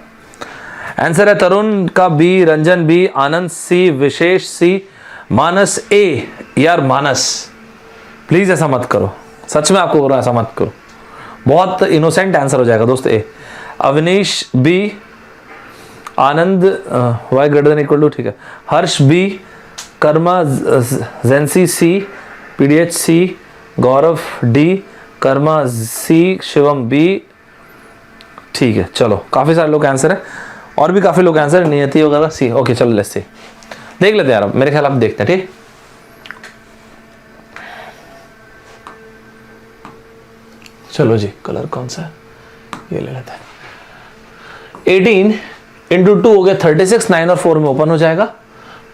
आंसर है तरुण का बी, रंजन बी, आनंद सी, विशेष सी, मानस ए। यार मानस प्लीज ऐसा मत करो, सच में आपको बोल रहा हूं, ऐसा मत करो, बहुत इनोसेंट आंसर हो जाएगा दोस्त। A. Avnish B, Anand Y greater than equal to, ठीक है। हर्ष बी, कर्मा जेंसी C, PDH C, Gaurav D, कर्मा सी, शिवम बी, ठीक है। चलो काफी सारे लोग आंसर है, और भी काफी लोग आंसर, नियति वगैरह सी। ओके चलो लेट्स सी, देख लेते हैं यार, मेरे ख्याल आप देखते हैं, ठीक। चलो जी, कलर कौन सा है, ये ले लेते हैं। 18 इंटू 2 हो गया 36, 9 और 4 में ओपन हो जाएगा,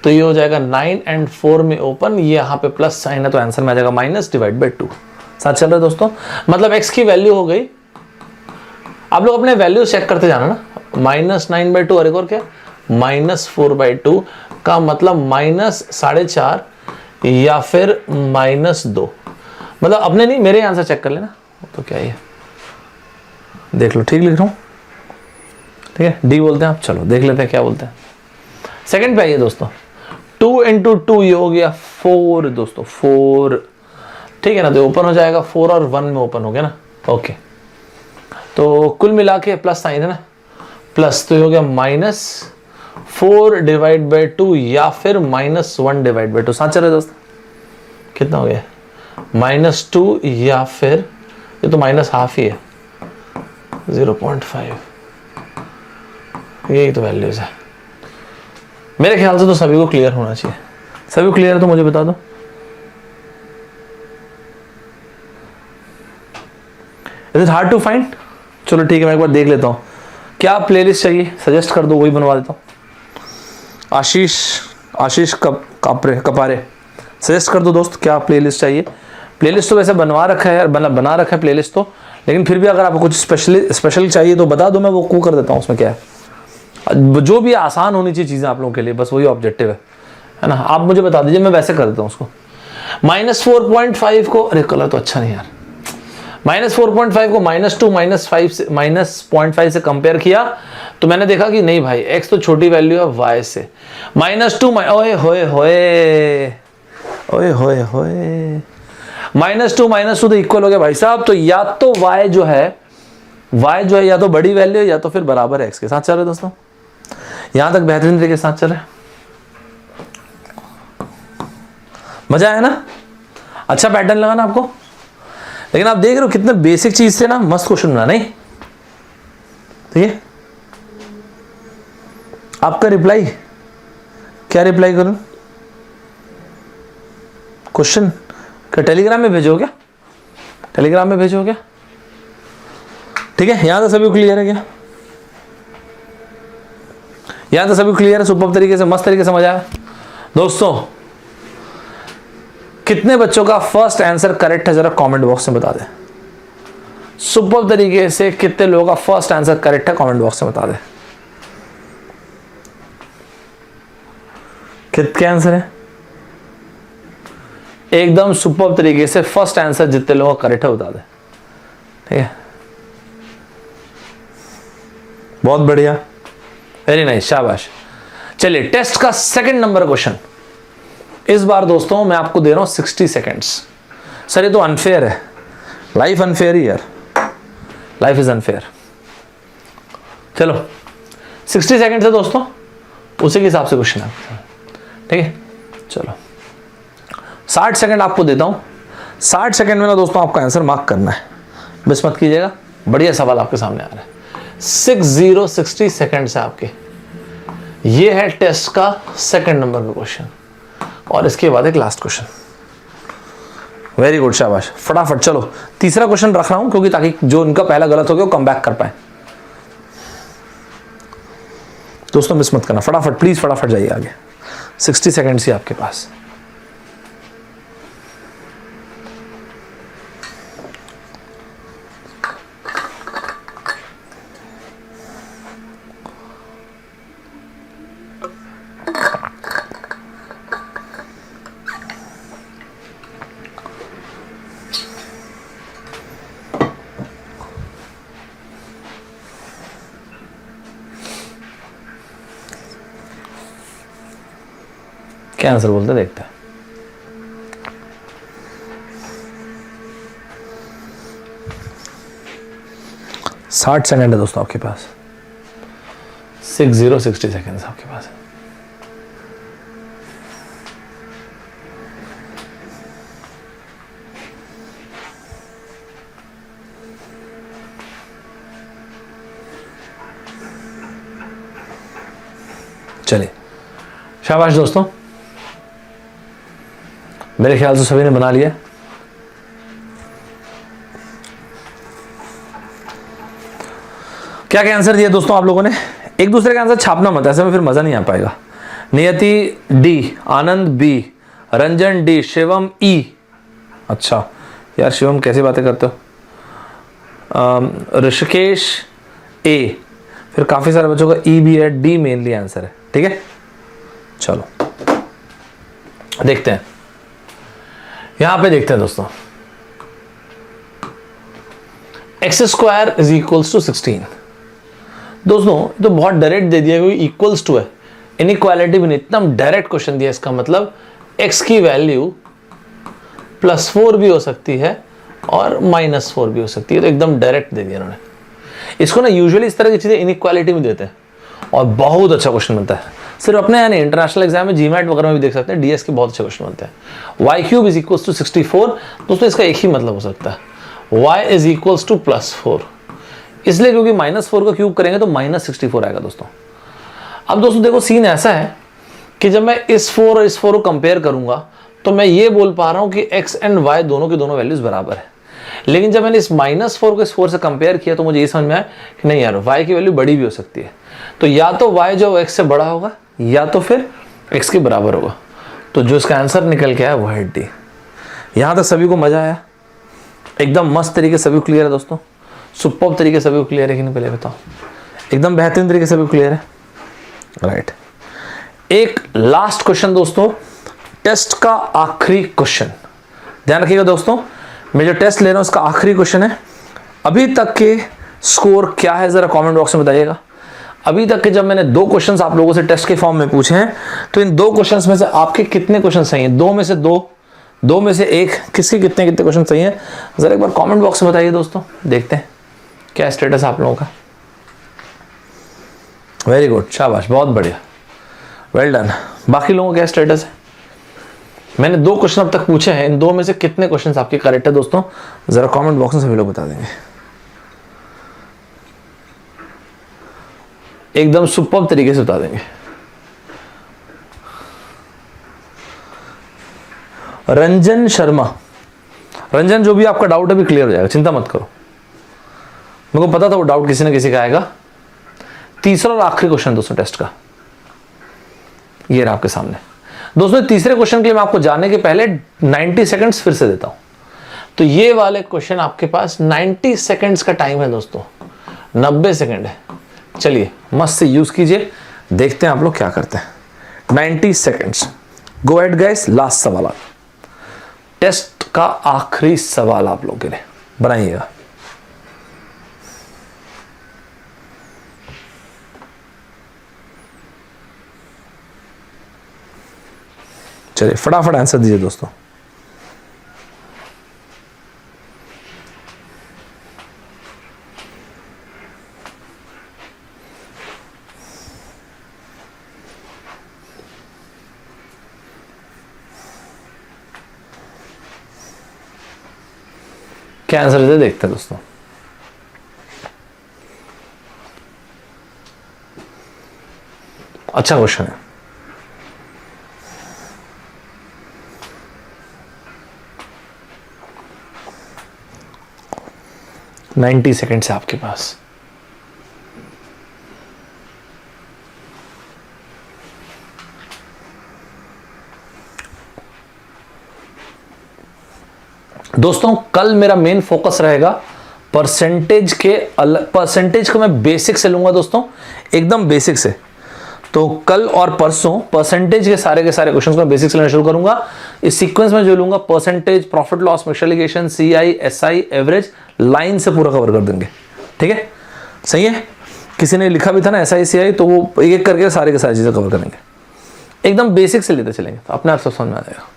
तो ये हो जाएगा 9 एंड 4 में ओपन, ये यहाँ पे प्लस साइन है तो आंसर में आ जाएगा माइनस डिवाइड बाई 2। साथ चल रहा है दोस्तों, मतलब x की वैल्यू हो गई, आप लोग अपने वैल्यू चेक करते जाना ना, -9/2 और एक और क्या -4/2 का मतलब -4.5 या फिर -2, मतलब अपने नहीं मेरे आंसर चेक कर लेना। तो क्या ये देख लो, ठीक लिख रहा हूं, ठीक है। डी बोलते हैं आप, चलो देख लेते हैं क्या बोलते हैं। सेकंड पे आइए दोस्तों, 2 इंटू 2 ये हो गया 4 दोस्तों, 4, ठीक है ना, तो ओपन हो जाएगा 4 और 1 में ओपन हो गया ना, ओके। तो कुल मिला के प्लस साइन है ना, प्लस, तो ये हो गया -4 डिवाइड बाई 2 या फिर -1 डिवाइड बाई 2। साथ चल रहे दोस्तों, कितना हो गया -2 या फिर ये तो -12 ही है, 0.5, यही तो वैल्यूज है। मेरे ख्याल से तो सभी को क्लियर होना चाहिए। सभी को क्लियर है तो मुझे बता दो। Is it hard to find? चलो ठीक है, मैं एक बार देख लेता हूँ। क्या प्लेलिस्ट चाहिए सजेस्ट कर दो, वही बनवा देता हूँ। आशीष कपारे सजेस्ट कर दो दोस्त, क्या प्लेलिस्ट चाहिए। प्लेलिस्ट तो वैसे बनवा रखा है यार, बना रखा है प्लेलिस्ट तो, लेकिन फिर भी अगर आपको कुछ स्पेशल चाहिए तो बता दो, मैं वो कर देता हूँ। उसमें क्या है, जो भी आसान होनी चाहिए चीज़ें आप लोगों के लिए, बस वही ऑब्जेक्टिव है ना। आप मुझे बता दीजिए, मैं वैसे कर देता हूँ उसको। -4.5 को, अरे कलर तो अच्छा नहीं यार, -4.5 को -2 -5 से -0.5 से कंपेयर किया तो मैंने देखा कि नहीं भाई, x तो छोटी वैल्यू है y से। -2 ओए होए होए -2 तो इक्वल हो गया भाई साहब। तो या तो y जो है या तो बड़ी वैल्यू है या तो फिर बराबर है x के। साथ चल रहे हैं दोस्तों, यहां तक बेहतरीन तरीके के साथ चल रहे हैं। मजा आया ना, अच्छा पैटर्न लगा ना आपको। लेकिन आप देख रहे हो कितने बेसिक चीज से ना मस्त क्वेश्चन बना, नहीं? ठीक है, आपका रिप्लाई क्या, रिप्लाई करूं क्वेश्चन क्या टेलीग्राम में भेजो क्या? टेलीग्राम में भेजो क्या? ठीक है, यहां तो सभी क्लियर है क्या? यहां तो सभी क्लियर है, सुपर तरीके से, मस्त तरीके से समझ आया दोस्तों। कितने बच्चों का फर्स्ट आंसर करेक्ट है, जरा कमेंट बॉक्स में बता दें। सुपर तरीके से कितने लोगों का फर्स्ट आंसर करेक्ट है, कमेंट बॉक्स में बता दें। कितने आंसर है? एकदम सुपर तरीके से फर्स्ट आंसर जितने लोगों का करेक्ट है बता दें। ठीक है, बहुत बढ़िया, वेरी नाइस, शाबाश। चलिए टेस्ट का सेकंड नंबर क्वेश्चन। इस बार दोस्तों मैं आपको दे रहा हूं 60 सेकेंड्स। सर ये तो अनफेयर है, लाइफ अनफेयर ही यार, लाइफ इज अनफेयर। चलो 60 सेकेंड है दोस्तों, उसी के हिसाब से क्वेश्चन है। ठीक है, चलो 60 सेकेंड आपको देता हूं। 60 सेकेंड में ना दोस्तों आपको आंसर मार्क करना है, मिस मत कीजिएगा। बढ़िया सवाल आपके सामने आ रहा है। 60 सेकेंड है आपके। ये है टेस्ट का सेकंड नंबर का क्वेश्चन, और इसके बाद एक लास्ट क्वेश्चन। वेरी गुड, शाबाश, फटाफट। चलो तीसरा क्वेश्चन रख रहा हूं क्योंकि ताकि जो उनका पहला गलत हो गया वो कम बैक कर पाए। दोस्तों मिस मत करना, फटाफट प्लीज, फटाफट जाइए आगे। 60 सेकेंड्स ही आपके पास। क्या आंसर बोलते देखते हैं। साठ सेकेंड है दोस्तों आपके पास। 60 सेकेंड आपके पास। चलिए शाबाश दोस्तों, मेरे ख्याल से सभी ने बना लिया। क्या क्या आंसर दिया दोस्तों आप लोगों ने? एक दूसरे का आंसर छापना मत, ऐसे में फिर मजा नहीं आ पाएगा। नियति डी, आनंद बी, रंजन डी, शिवम ई। अच्छा यार शिवम कैसी बातें करते हो। ऋषिकेश ए, फिर काफी सारे बच्चों का ई भी है, डी मेनली आंसर है। ठीक है, चलो देखते हैं, यहां पे देखते हैं दोस्तों। x² is equals to 16। दोस्तों तो बहुत डायरेक्ट दे दिया, क्योंकि इक्वल्स टू है, इनइक्वालिटी भी नहीं, इतना डायरेक्ट क्वेश्चन दिया। इसका मतलब x की वैल्यू +4 भी हो सकती है और -4 भी हो सकती है, तो एकदम डायरेक्ट दे दिया उन्होंने। इसको ना यूजुअली इस तरह की चीजें इनइक्वालिटी में देते हैं और बहुत अच्छा क्वेश्चन बनता है। सिर्फ अपने यानी इंटरनेशनल एग्जाम में, जीमैट वगैरह में भी देख सकते हैं, डीएस के बहुत अच्छे क्वेश्चन बनते हैं। y³ is equals to 64। दोस्तों इसका एक ही मतलब हो सकता है, y इज इक्वल्स टू +4। इसलिए क्योंकि -4 का क्यूब करेंगे तो -64 आएगा दोस्तों। अब दोस्तों देखो सीन ऐसा है कि जब मैं इस 4 और इस 4 को कंपेयर करूंगा तो मैं ये बोल पा रहा हूं कि x एंड y दोनों की दोनों वैल्यूज बराबर है। लेकिन जब मैंने इस -4 को इस 4 से कंपेयर किया तो मुझे ये समझ में आया कि नहीं यार, y की वैल्यू बड़ी भी हो सकती है। तो या तो y जो x से बड़ा होगा या तो फिर x के बराबर होगा। तो जो इसका आंसर निकल के आया वो है डी। यहां तक सभी को मजा आया? एकदम मस्त तरीके से सभी को क्लियर है दोस्तों? सुपर्ब तरीके से सभी को क्लियर है कि नहीं पहले बताओ? एकदम बेहतरीन तरीके से सभी को क्लियर है, राइट। एक लास्ट क्वेश्चन दोस्तों, टेस्ट का आखिरी क्वेश्चन, ध्यान रखिएगा दोस्तों। मैं जो टेस्ट ले रहा हूं उसका आखिरी क्वेश्चन है। अभी तक के स्कोर क्या है जरा कमेंट बॉक्स में बताइएगा। अभी तक के जब मैंने 2 क्वेश्चंस आप लोगों से टेस्ट के फॉर्म में पूछे हैं तो इन 2 क्वेश्चंस में से आपके कितने क्वेश्चन सही हैं? 2 में से 2, 2 में से 1, किसके कितने कितने क्वेश्चन सही हैं जरा एक बार कमेंट बॉक्स में बताइए दोस्तों। देखते हैं क्या स्टेटस आप लोगों का। वेरी गुड, शाबाश, बहुत बढ़िया, वेल डन। बाकी लोगों का क्या स्टेटस है? मैंने 2 क्वेश्चन अब तक पूछे हैं, इन 2 में से कितने क्वेश्चन आपके करेक्ट है दोस्तों जरा कमेंट बॉक्स में सभी लोग बता देंगे। एकदम सुपर्ब तरीके से बता देंगे। रंजन शर्मा, रंजन जो भी आपका डाउट है भी क्लियर हो जाएगा, चिंता मत करो। मेरे को पता था वो डाउट किसी ना किसी का आएगा। तीसरा और आखिरी क्वेश्चन दोस्तों टेस्ट का ये रहा आपके सामने। दोस्तों तीसरे क्वेश्चन के लिए मैं आपको जानने के पहले 90 सेकंड्स फिर से देता हूं। तो ये वाले क्वेश्चन आपके पास 90 सेकंड्स का टाइम है दोस्तों, 90 सेकंड है। चलिए मस्त से यूज कीजिए, देखते हैं आप लोग क्या करते हैं। 90 seconds, go at guys. Last सवाल, टेस्ट का आखिरी सवाल आप लोगों के लिए, बनाइएगा। चलिए फटाफट आंसर दीजिए दोस्तों। क्या आंसर दे देखते हैं दोस्तों। अच्छा क्वेश्चन है। नाइन्टी सेकेंड्स है आपके पास। दोस्तों कल मेरा मेन फोकस रहेगा परसेंटेज के। परसेंटेज को मैं बेसिक से लूंगा दोस्तों, एकदम बेसिक से। तो कल और परसों परसेंटेज के सारे क्वेश्चंस को बेसिक से लेना शुरू करूंगा। इस सीक्वेंस में जो लूंगा percentage, profit loss, mixture allegation, CI, SI, average, line से पूरा कवर कर देंगे। ठीक है, सही है। किसी ने लिखा भी था ना एसआई सीआई, तो वो एक एक करके सारे के सारी चीजें कवर करेंगे। एकदम बेसिक से लेते चलेंगे तो अपने आप सब समझ में आ जाएगा।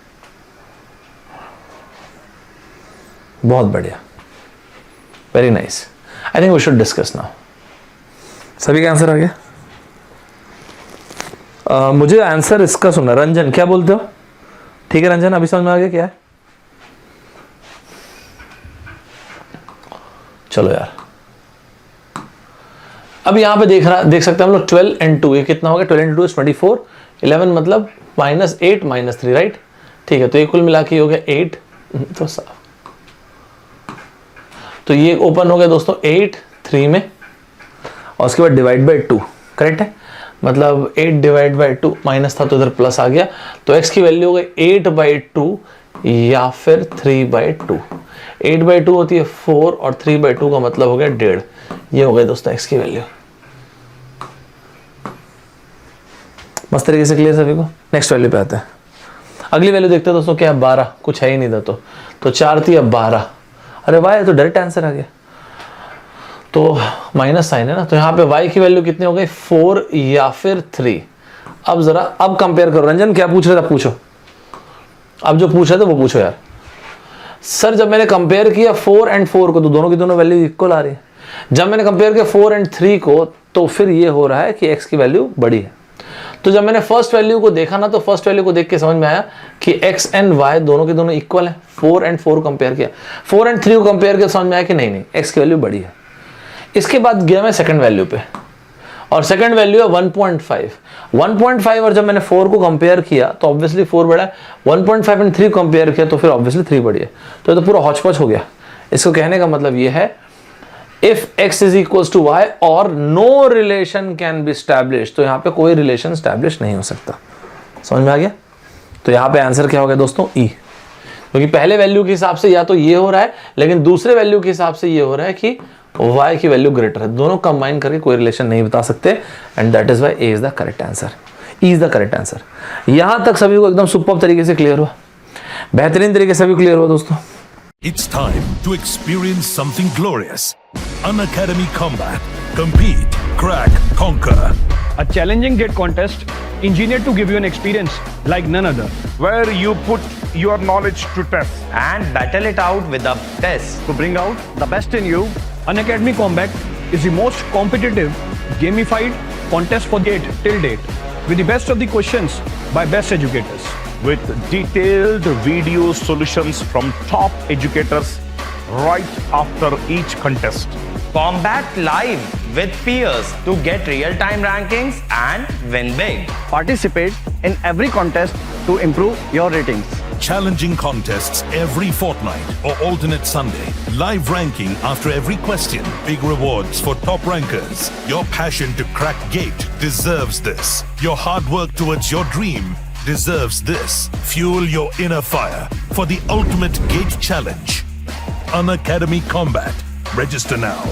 बहुत बढ़िया, very nice. I think we should discuss now. सभी का आंसर आ गया? मुझे आंसर इसका सुनना। रंजन क्या बोलते हो? ठीक है रंजन, अभी समझ में आ गया क्या है? चलो यार, अब यहां पे देख सकते हैं हम लोग 12 and 2, ये कितना हो गया? 12 and 2 is 24, 11 मतलब -8 -3, राइट? ठीक है, तो ये कुल मिला के हो गया 8। तो साफ, तो ये ओपन हो गया दोस्तों 8 3 में, और उसके बाद डिवाइड बाई 2, करेक्ट है? मतलब 8 डिवाइड बाई 2, माइनस था तो इधर प्लस आ गया, तो x की वैल्यू हो गई 8/2 या फिर 3/2। 8/2 होती है 4 और 3/2 का मतलब हो गया 1.5। ये हो गया दोस्तों x की वैल्यू। मस्त तरीके से क्लियर सभी को? नेक्स्ट वैल्यू पे आते हैं। अगली वैल्यू देखते हैं दोस्तों, क्या है? 12, कुछ है ही नहीं था तो 4 थी, अब 12। अरे वाह, तो डायरेक्ट आंसर आ गया। तो माइनस साइन है ना, तो यहाँ पे y की वैल्यू कितनी हो गई? 4 या फिर 3। अब जरा अब कंपेयर करो। रंजन क्या पूछ रहे थे? पूछो, अब जो पूछ रहे थे वो पूछो यार। सर जब मैंने कंपेयर किया 4 and 4 को, तो दोनों की दोनों वैल्यू इक्वल आ रही है। जब मैंने कंपेयर किया 4 and 3 को, तो फिर ये हो रहा है कि x की वैल्यू बड़ी है। तो जब मैंने फर्स्ट वैल्यू को देखा ना, तो फर्स्ट वैल्यू को देख के समझ में आया कि x एंड y दोनों के दोनों इक्वल है। 4 and 4 कंपेयर किया, 4 and 3 को कंपेयर किया, समझ में आया कि नहीं x की वैल्यू बड़ी है। इसके बाद गया मैं सेकंड वैल्यू पे, और सेकंड वैल्यू है 1.5। 1.5 और जब मैंने 4 को कंपेयर किया तो ऑब्वियसली 4 बड़ा है, 1.5 एंड 3 कंपेयर किया तो फिर ऑब्वियसली 3 बड़ी है। तो पूरा हॉचपॉच हो गया। इसको कहने का मतलब ये है, if x is equals to y और no relation can be establish, तो यहां पे कोई रिलेशन स्टैब्लिश नहीं हो सकता। समझ में आ गया? तो यहां पे आंसर क्या हो गया दोस्तों? ई। क्योंकि पहले वैल्यू के हिसाब से या तो ये हो रहा है, लेकिन दूसरे वैल्यू के हिसाब से ये हो रहा है कि y की वैल्यू ग्रेटर है। दोनों कंबाइन करके कोई रिलेशन नहीं बता सकते, and that is why A is the correct answer. E is the correct answer. यहां तक सभी को एकदम सुपर तरीके से क्लियर हुआ, बेहतरीन तरीके से भी क्लियर हुआ दोस्तों। It's time to experience something glorious. Unacademy Combat. Compete, crack, conquer. A challenging GATE contest engineered to give you an experience like none other. where you put your knowledge to test. and battle it out with the best. To bring out the best in you, Unacademy Combat is the most competitive, gamified contest for GATE till date, with the best of the questions by best educators. With detailed video solutions from top educators right after each contest. Combat live with peers to get real-time rankings and win big. Participate in every contest to improve your ratings. Challenging contests every fortnight or alternate Sunday. Live ranking after every question. Big rewards for top rankers. Your passion to crack GATE deserves this. Your hard work towards your dream deserves this. Fuel your inner fire for the ultimate GATE challenge. Unacademy Combat. Register now.